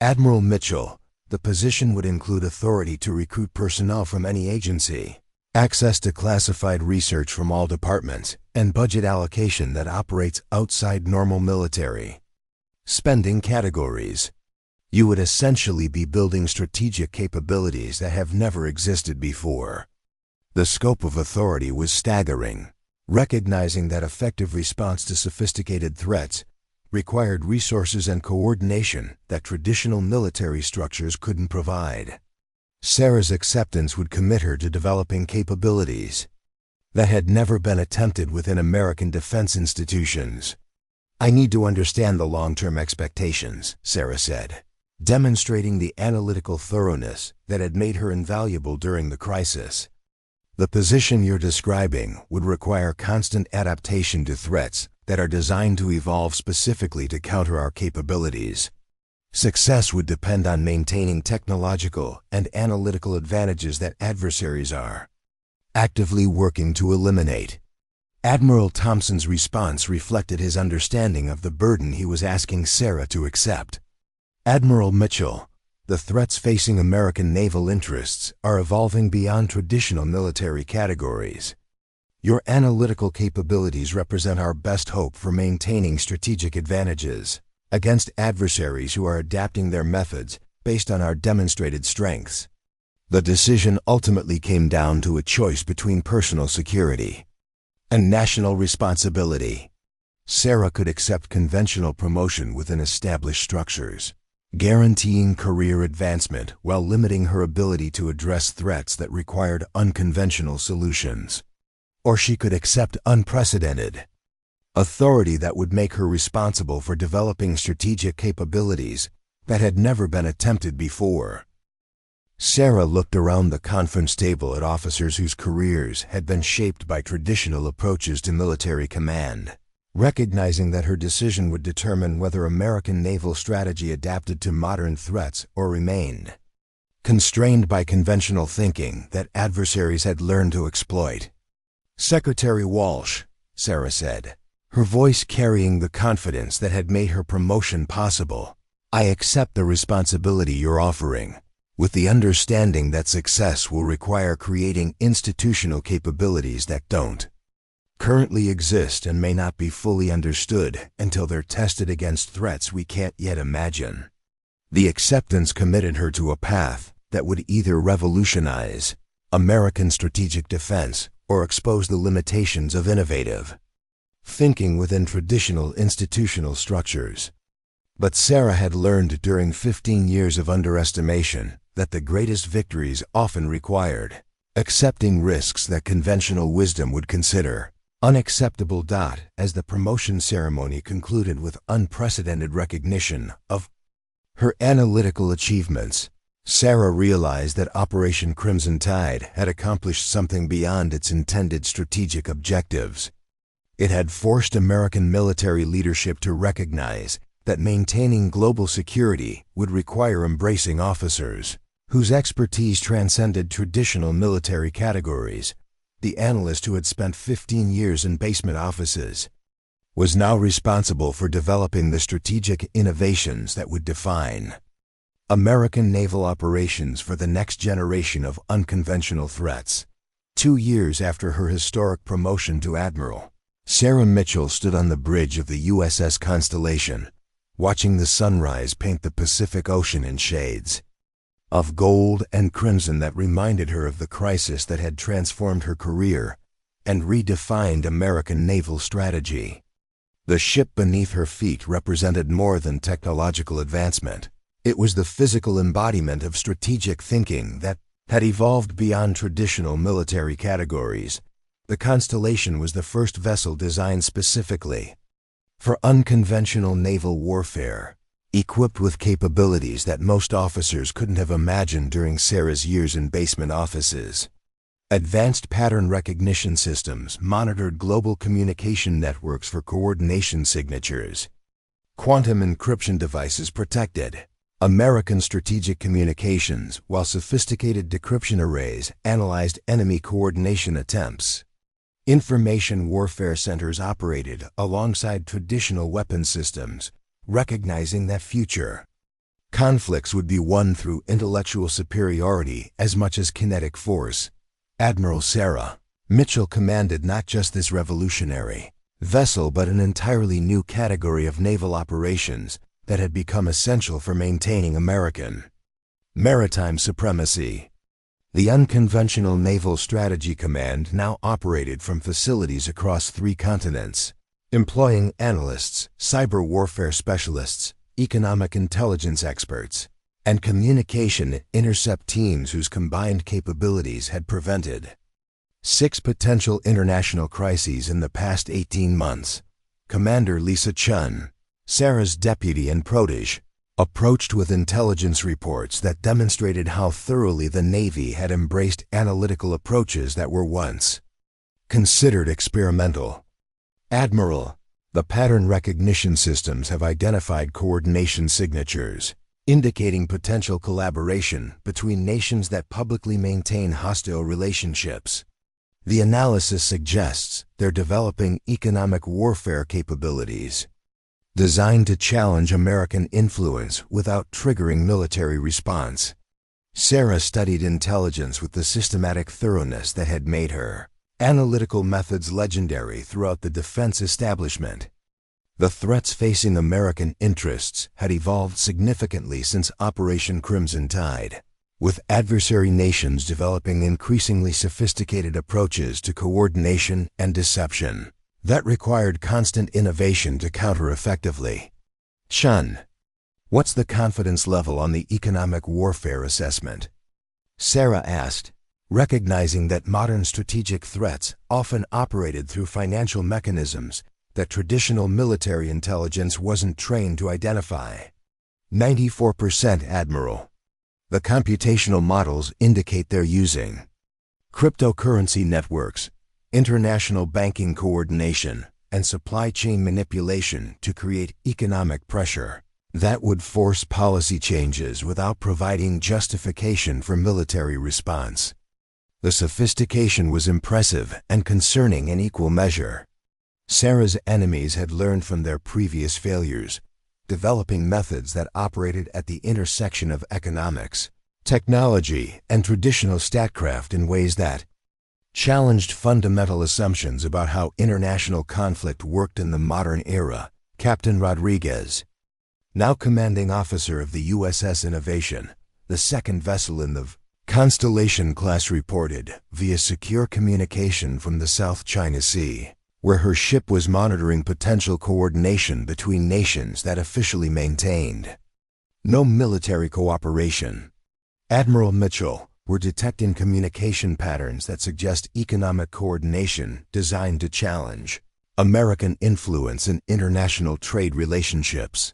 Admiral Mitchell, the position would include authority to recruit personnel from any agency, access to classified research from all departments, and budget allocation that operates outside normal military spending categories. You would essentially be building strategic capabilities that have never existed before. The scope of authority was staggering, recognizing that effective response to sophisticated threats required resources and coordination that traditional military structures couldn't provide. Sarah's acceptance would commit her to developing capabilities that had never been attempted within American defense institutions. I need to understand the long-term expectations, Sarah said, demonstrating the analytical thoroughness that had made her invaluable during the crisis. The position you're describing would require constant adaptation to threats that are designed to evolve specifically to counter our capabilities. Success would depend on maintaining technological and analytical advantages that adversaries are actively working to eliminate. Admiral Thompson's response reflected his understanding of the burden he was asking Sarah to accept. Admiral Mitchell, the threats facing American naval interests are evolving beyond traditional military categories. Your analytical capabilities represent our best hope for maintaining strategic advantages against adversaries who are adapting their methods based on our demonstrated strengths. The decision ultimately came down to a choice between personal security and national responsibility. Sarah could accept conventional promotion within established structures, guaranteeing career advancement while limiting her ability to address threats that required unconventional solutions. Or she could accept unprecedented authority that would make her responsible for developing strategic capabilities that had never been attempted before. Sarah looked around the conference table at officers whose careers had been shaped by traditional approaches to military command, recognizing that her decision would determine whether American naval strategy adapted to modern threats or remained constrained by conventional thinking that adversaries had learned to exploit. Secretary Walsh, Sarah said, her voice carrying the confidence that had made her promotion possible, I accept the responsibility you're offering, with the understanding that success will require creating institutional capabilities that don't currently exist and may not be fully understood until they're tested against threats we can't yet imagine. The acceptance committed her to a path that would either revolutionize American strategic defense or expose the limitations of innovative thinking within traditional institutional structures. But Sarah had learned during 15 years of underestimation that the greatest victories often required accepting risks that conventional wisdom would consider unacceptable. As the promotion ceremony concluded with unprecedented recognition of her analytical achievements, Sarah realized that Operation Crimson Tide had accomplished something beyond its intended strategic objectives. It had forced American military leadership to recognize that maintaining global security would require embracing officers whose expertise transcended traditional military categories. The analyst who had spent 15 years in basement offices was now responsible for developing the strategic innovations that would define American naval operations for the next generation of unconventional threats. 2 years after her historic promotion to Admiral, Sarah Mitchell stood on the bridge of the USS Constellation, watching the sunrise paint the Pacific Ocean in shades of gold and crimson that reminded her of the crisis that had transformed her career and redefined American naval strategy. The ship beneath her feet represented more than technological advancement. It was the physical embodiment of strategic thinking that had evolved beyond traditional military categories. The Constellation was the first vessel designed specifically for unconventional naval warfare, equipped with capabilities that most officers couldn't have imagined during Sarah's years in basement offices. Advanced pattern recognition systems monitored global communication networks for coordination signatures. Quantum encryption devices protected American strategic communications, while sophisticated decryption arrays analyzed enemy coordination attempts. Information warfare centers operated alongside traditional weapon systems, recognizing that future conflicts would be won through intellectual superiority as much as kinetic force. Admiral Sarah Mitchell commanded not just this revolutionary vessel but an entirely new category of naval operations that had become essential for maintaining American maritime supremacy. The Unconventional Naval Strategy Command now operated from facilities across 3 continents, employing analysts, cyber warfare specialists, economic intelligence experts, and communication intercept teams whose combined capabilities had prevented 6 potential international crises in the past 18 months. Commander Lisa Chun, Sarah's deputy and protege, approached with intelligence reports that demonstrated how thoroughly the Navy had embraced analytical approaches that were once considered experimental. Admiral, the pattern recognition systems have identified coordination signatures, indicating potential collaboration between nations that publicly maintain hostile relationships. The analysis suggests they're developing economic warfare capabilities designed to challenge American influence without triggering military response. Sarah studied intelligence with the systematic thoroughness that had made her analytical methods legendary throughout the defense establishment. The threats facing American interests had evolved significantly since Operation Crimson Tide, with adversary nations developing increasingly sophisticated approaches to coordination and deception that required constant innovation to counter effectively. Chun, what's the confidence level on the economic warfare assessment? Sarah asked, recognizing that modern strategic threats often operated through financial mechanisms that traditional military intelligence wasn't trained to identify. 94%, Admiral. The computational models indicate they're using cryptocurrency networks, international banking coordination, and supply chain manipulation to create economic pressure that would force policy changes without providing justification for military response. The sophistication was impressive and concerning in equal measure. Sarah's enemies had learned from their previous failures, developing methods that operated at the intersection of economics, technology, and traditional statcraft in ways that challenged fundamental assumptions about how international conflict worked in the modern era. Captain Rodriguez, now commanding officer of the USS Innovation, the second vessel in the Constellation class, reported via secure communication from the South China Sea, where her ship was monitoring potential coordination between nations that officially maintained no military cooperation. Admiral Mitchell were detecting communication patterns that suggest economic coordination designed to challenge American influence in international trade relationships.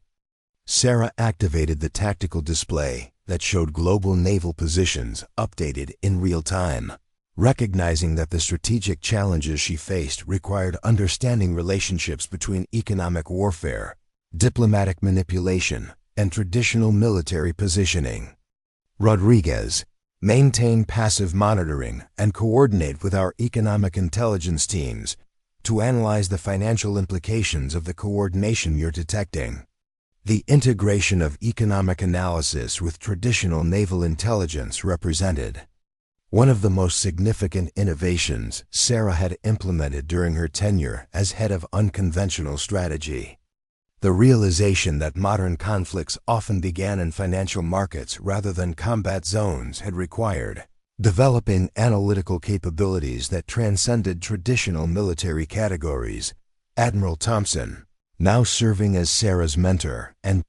Sarah activated the tactical display that showed global naval positions updated in real time, recognizing that the strategic challenges she faced required understanding relationships between economic warfare, diplomatic manipulation, and traditional military positioning. Rodriguez, maintain passive monitoring and coordinate with our economic intelligence teams to analyze the financial implications of the coordination you're detecting. The integration of economic analysis with traditional naval intelligence represented one of the most significant innovations Sarah had implemented during her tenure as head of unconventional strategy. The realization that modern conflicts often began in financial markets rather than combat zones had required developing analytical capabilities that transcended traditional military categories. Admiral Thompson, now serving as Sarah's mentor and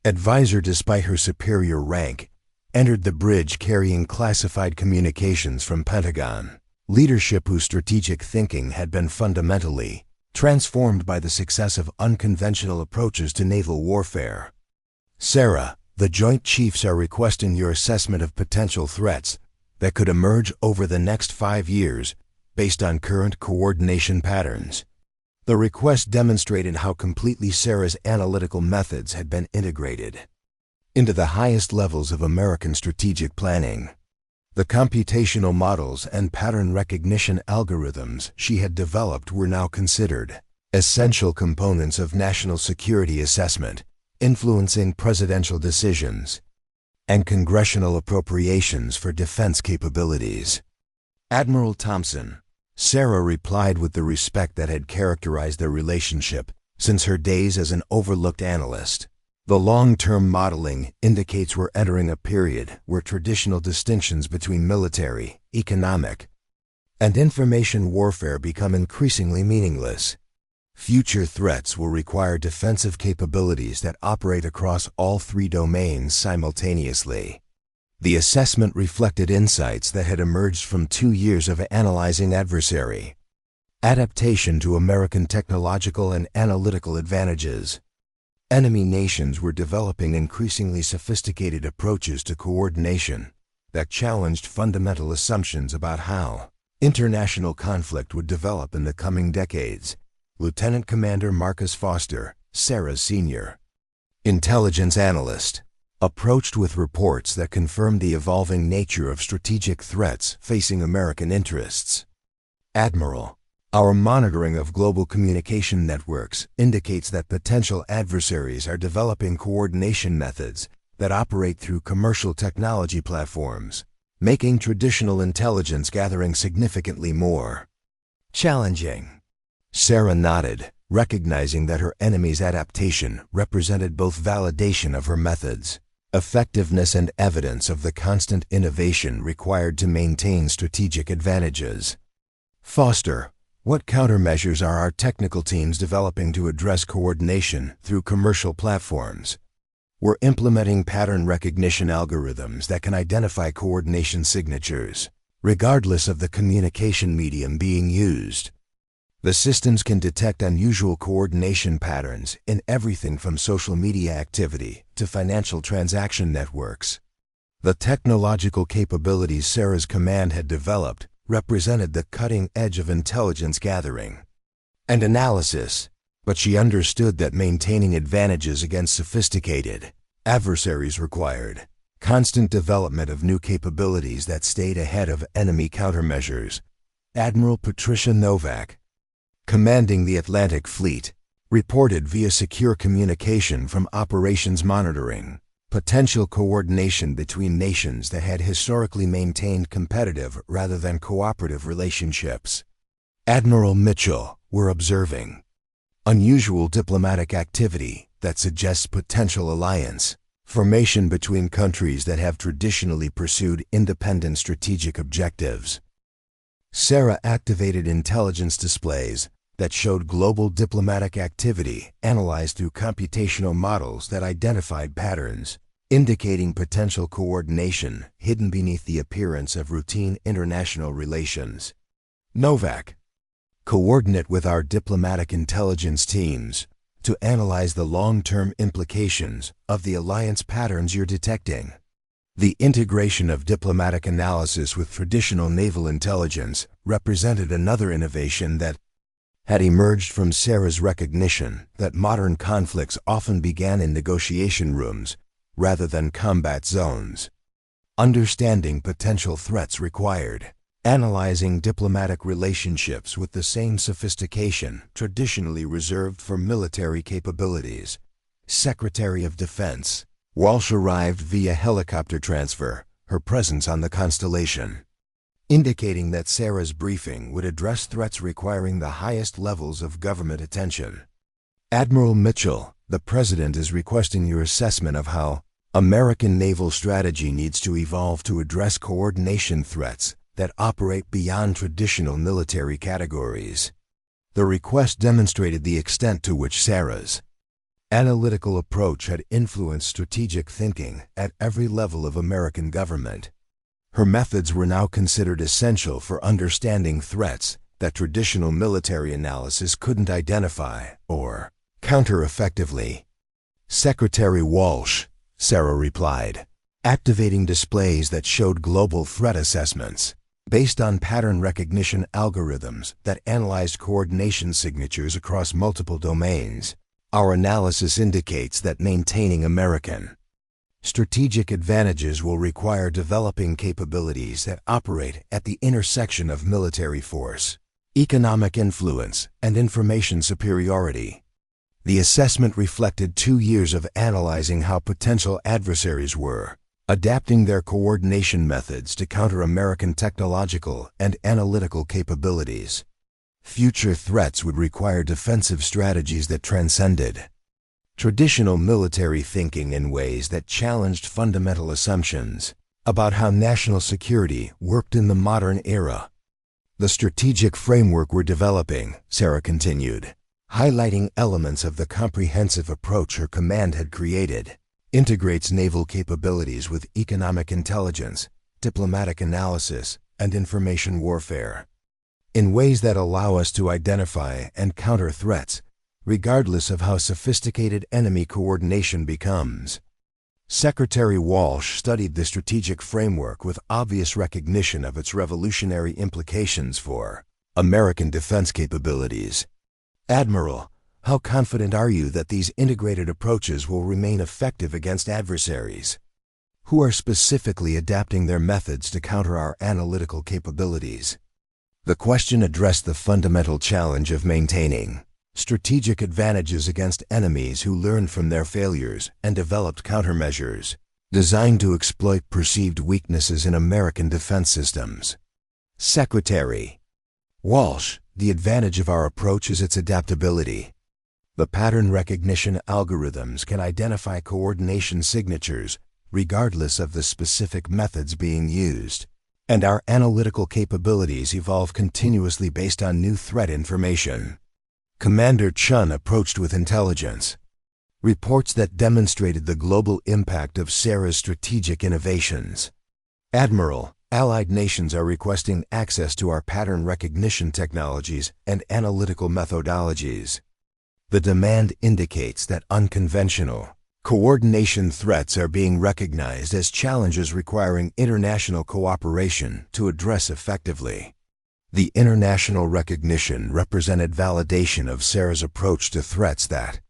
advisor despite her superior rank, entered the bridge carrying classified communications from Pentagon leadership whose strategic thinking had been fundamentally transformed by the success of unconventional approaches to naval warfare. Sarah, the Joint Chiefs are requesting your assessment of potential threats that could emerge over the next 5 years based on current coordination patterns. The request demonstrated how completely Sarah's analytical methods had been integrated into the highest levels of American strategic planning. The computational models and pattern recognition algorithms she had developed were now considered essential components of national security assessment, influencing presidential decisions and congressional appropriations for defense capabilities. Admiral Thompson, Sarah replied with the respect that had characterized their relationship since her days as an overlooked analyst. The long-term modeling indicates we're entering a period where traditional distinctions between military, economic, and information warfare become increasingly meaningless. Future threats will require defensive capabilities that operate across all 3 domains simultaneously. The assessment reflected insights that had emerged from 2 years of analyzing adversary adaptation to American technological and analytical advantages. Enemy nations were developing increasingly sophisticated approaches to coordination that challenged fundamental assumptions about how international conflict would develop in the coming decades. Lieutenant Commander Marcus Foster, Sarah's senior intelligence analyst, approached with reports that confirmed the evolving nature of strategic threats facing American interests. Admiral, our monitoring of global communication networks indicates that potential adversaries are developing coordination methods that operate through commercial technology platforms, making traditional intelligence gathering significantly more challenging. Sarah nodded, recognizing that her enemy's adaptation represented both validation of her methods, effectiveness, and evidence of the constant innovation required to maintain strategic advantages. Foster, what countermeasures are our technical teams developing to address coordination through commercial platforms? We're implementing pattern recognition algorithms that can identify coordination signatures, regardless of the communication medium being used. The systems can detect unusual coordination patterns in everything from social media activity to financial transaction networks. The technological capabilities Sarah's command had developed represented the cutting edge of intelligence gathering and analysis, but she understood that maintaining advantages against sophisticated adversaries required constant development of new capabilities that stayed ahead of enemy countermeasures. Admiral Patricia Novak, commanding the Atlantic Fleet, reported via secure communication from operations monitoring potential coordination between nations that had historically maintained competitive rather than cooperative relationships. Admiral Mitchell, were observing unusual diplomatic activity that suggests potential alliance formation between countries that have traditionally pursued independent strategic objectives. Sarah activated intelligence displays that showed global diplomatic activity analyzed through computational models that identified patterns, indicating potential coordination hidden beneath the appearance of routine international relations. Novak, coordinate with our diplomatic intelligence teams to analyze the long-term implications of the alliance patterns you're detecting. The integration of diplomatic analysis with traditional naval intelligence represented another innovation that had emerged from Sarah's recognition that modern conflicts often began in negotiation rooms rather than combat zones. Understanding potential threats required analyzing diplomatic relationships with the same sophistication traditionally reserved for military capabilities. Secretary of Defense Walsh arrived via helicopter transfer, her presence on the Constellation, indicating that Sarah's briefing would address threats requiring the highest levels of government attention. Admiral Mitchell, the President is requesting your assessment of how American naval strategy needs to evolve to address coordination threats that operate beyond traditional military categories. The request demonstrated the extent to which Sarah's analytical approach had influenced strategic thinking at every level of American government. Her methods were now considered essential for understanding threats that traditional military analysis couldn't identify or counter effectively. Secretary Walsh, Sarah replied, activating displays that showed global threat assessments based on pattern recognition algorithms that analyzed coordination signatures across multiple domains. Our analysis indicates that maintaining American strategic advantages will require developing capabilities that operate at the intersection of military force, economic influence, and information superiority. The assessment reflected 2 years of analyzing how potential adversaries were adapting their coordination methods to counter American technological and analytical capabilities. Future threats would require defensive strategies that transcended traditional military thinking in ways that challenged fundamental assumptions about how national security worked in the modern era. The strategic framework we're developing, Sarah continued, highlighting elements of the comprehensive approach her command had created, integrates naval capabilities with economic intelligence, diplomatic analysis, and information warfare in ways that allow us to identify and counter threats, regardless of how sophisticated enemy coordination becomes. Secretary Walsh studied the strategic framework with obvious recognition of its revolutionary implications for American defense capabilities. Admiral, how confident are you that these integrated approaches will remain effective against adversaries who are specifically adapting their methods to counter our analytical capabilities? The question addressed the fundamental challenge of maintaining strategic advantages against enemies who learned from their failures and developed countermeasures designed to exploit perceived weaknesses in American defense systems. Secretary Walsh, the advantage of our approach is its adaptability. The pattern recognition algorithms can identify coordination signatures regardless of the specific methods being used, and our analytical capabilities evolve continuously based on new threat information. Commander Chun approached with intelligence reports that demonstrated the global impact of Sarah's strategic innovations. Admiral, Allied nations are requesting access to our pattern recognition technologies and analytical methodologies. The demand indicates that unconventional coordination threats are being recognized as challenges requiring international cooperation to address effectively. The international recognition represented validation of Sarah's approach to threats that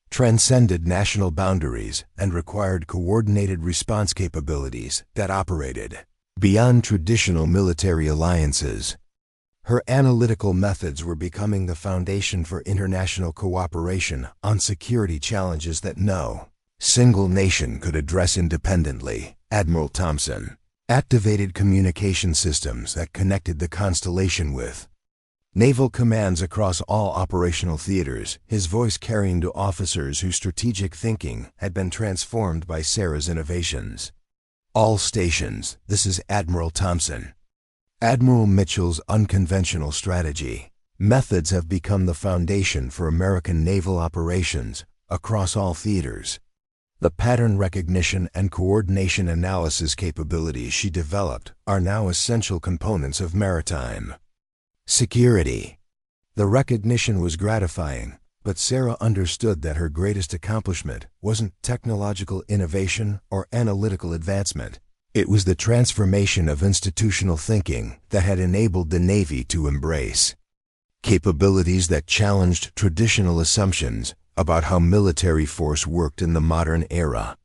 transcended national boundaries and required coordinated response capabilities that operated beyond traditional military alliances. Her analytical methods were becoming the foundation for international cooperation on security challenges that no single nation could address independently. Admiral Thompson activated communication systems that connected the Constellation with Naval commands across all operational theaters, his voice carrying to officers whose strategic thinking had been transformed by Sarah's innovations. All stations, this is Admiral Thompson. Admiral Mitchell's unconventional strategy. Methods have become the foundation for American naval operations across all theaters. The pattern recognition and coordination analysis capabilities she developed are now essential components of maritime security. The recognition was gratifying, but Sarah understood that her greatest accomplishment wasn't technological innovation or analytical advancement. It was the transformation of institutional thinking that had enabled the Navy to embrace capabilities that challenged traditional assumptions about how military force worked in the modern era.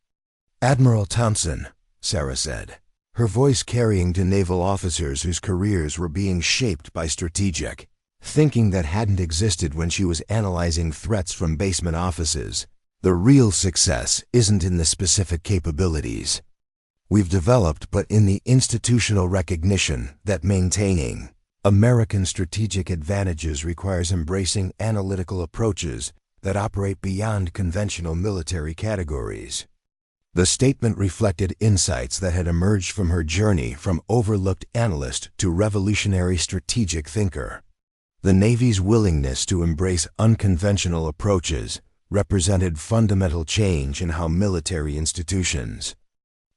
"Admiral Thompson," Sarah said, her voice carrying to naval officers whose careers were being shaped by strategic thinking that hadn't existed when she was analyzing threats from basement offices. "The real success isn't in the specific capabilities we've developed, but in the institutional recognition that maintaining American strategic advantages requires embracing analytical approaches that operate beyond conventional military categories." The statement reflected insights that had emerged from her journey from overlooked analyst to revolutionary strategic thinker. The Navy's willingness to embrace unconventional approaches represented fundamental change in how military institutions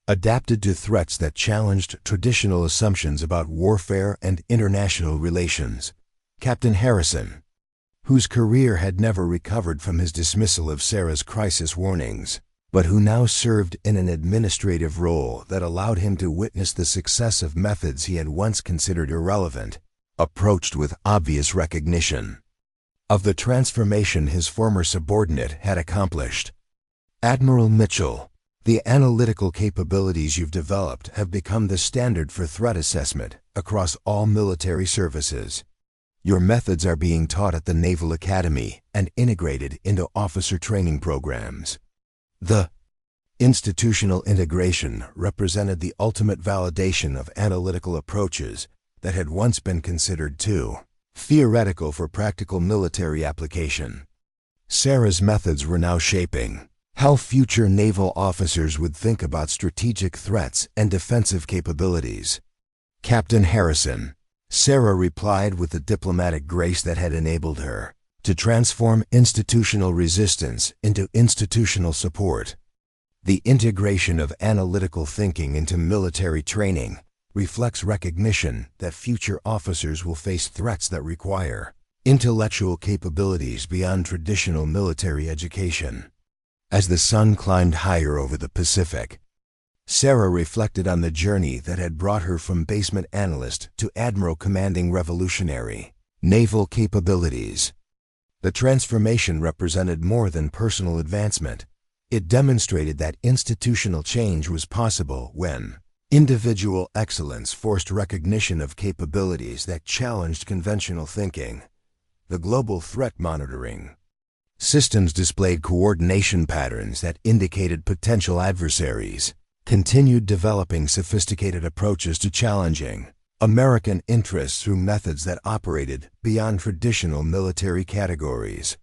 adapted to threats that challenged traditional assumptions about warfare and international relations. Captain Harrison, whose career had never recovered from his dismissal of Sarah's crisis warnings, but who now served in an administrative role that allowed him to witness the success of methods he had once considered irrelevant, approached with obvious recognition of the transformation his former subordinate had accomplished. "Admiral Mitchell, the analytical capabilities you've developed have become the standard for threat assessment across all military services. Your methods are being taught at the Naval Academy and integrated into officer training programs." The institutional integration represented the ultimate validation of analytical approaches that had once been considered too theoretical for practical military application. Sarah's methods were now shaping how future naval officers would think about strategic threats and defensive capabilities. "Captain Harrison," Sarah replied with the diplomatic grace that had enabled her to transform institutional resistance into institutional support. The integration of analytical thinking into military training reflects recognition that future officers will face threats that require intellectual capabilities beyond traditional military education. As the sun climbed higher over the Pacific, Sarah reflected on the journey that had brought her from basement analyst to admiral commanding revolutionary naval capabilities. The transformation represented more than personal advancement. It demonstrated that institutional change was possible when individual excellence forced recognition of capabilities that challenged conventional thinking. The global threat monitoring systems displayed coordination patterns that indicated potential adversaries, continued developing sophisticated approaches to challenging American interests through methods that operated beyond traditional military categories.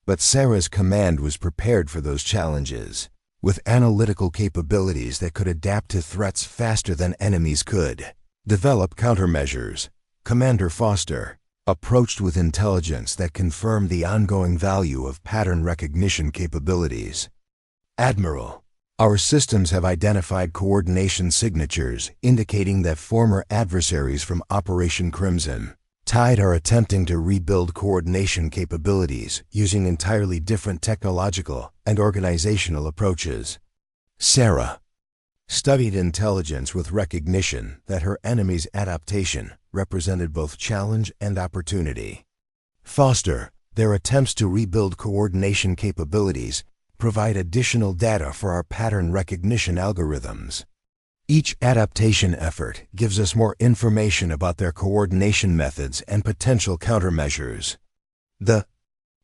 But Sarah's command was prepared for those challenges, with analytical capabilities that could adapt to threats faster than enemies could develop countermeasures. Commander Foster approached with intelligence that confirmed the ongoing value of pattern recognition capabilities. "Admiral, our systems have identified coordination signatures indicating that former adversaries from Operation Crimson Tide are attempting to rebuild coordination capabilities using entirely different technological and organizational approaches." Sarah studied intelligence with recognition that her enemy's adaptation represented both challenge and opportunity. "Foster, their attempts to rebuild coordination capabilities provide additional data for our pattern recognition algorithms. Each adaptation effort gives us more information about their coordination methods and potential countermeasures." The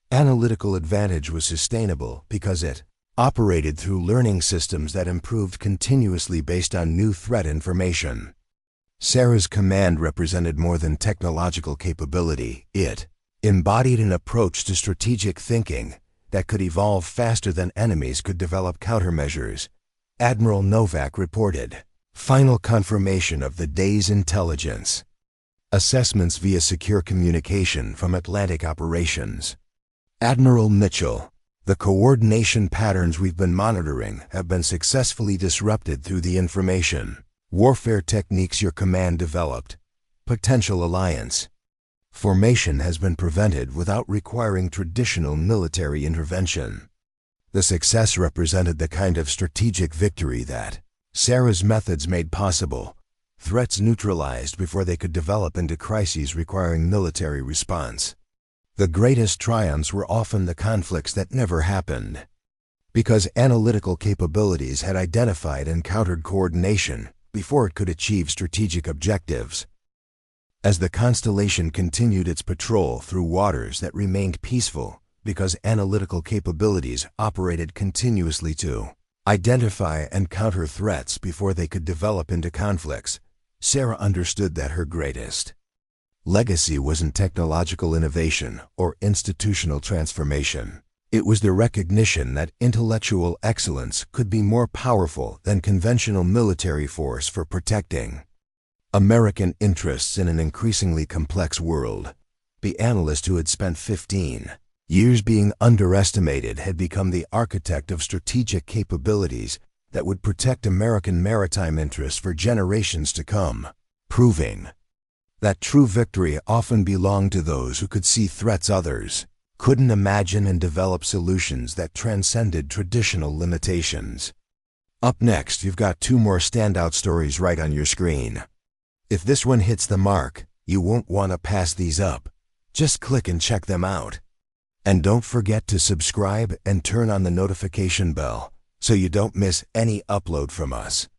analytical advantage was sustainable because it operated through learning systems that improved continuously based on new threat information. Sarah's command represented more than technological capability. It embodied an approach to strategic thinking that could evolve faster than enemies could develop countermeasures. Admiral Novak reported, "Final confirmation of the day's intelligence. Assessments via secure communication from Atlantic operations." Admiral Mitchell, "The coordination patterns we've been monitoring have been successfully disrupted through the information warfare techniques your command developed. Potential alliance formation has been prevented without requiring traditional military intervention." The success represented the kind of strategic victory that Sarah's methods made possible, threats neutralized before they could develop into crises requiring military response. The greatest triumphs were often the conflicts that never happened, because analytical capabilities had identified and countered coordination before it could achieve strategic objectives. As the Constellation continued its patrol through waters that remained peaceful because analytical capabilities operated continuously to identify and counter threats before they could develop into conflicts, Sarah understood that her greatest legacy wasn't technological innovation or institutional transformation. It was the recognition that intellectual excellence could be more powerful than conventional military force for protecting American interests in an increasingly complex world. The analyst who had spent 15 years being underestimated had become the architect of strategic capabilities that would protect American maritime interests for generations to come, proving that true victory often belonged to those who could see threats others couldn't imagine and develop solutions that transcended traditional limitations. Up next, you've got two more standout stories right on your screen. If this one hits the mark, you won't want to pass these up. Just click and check them out. And don't forget to subscribe and turn on the notification bell so you don't miss any upload from us.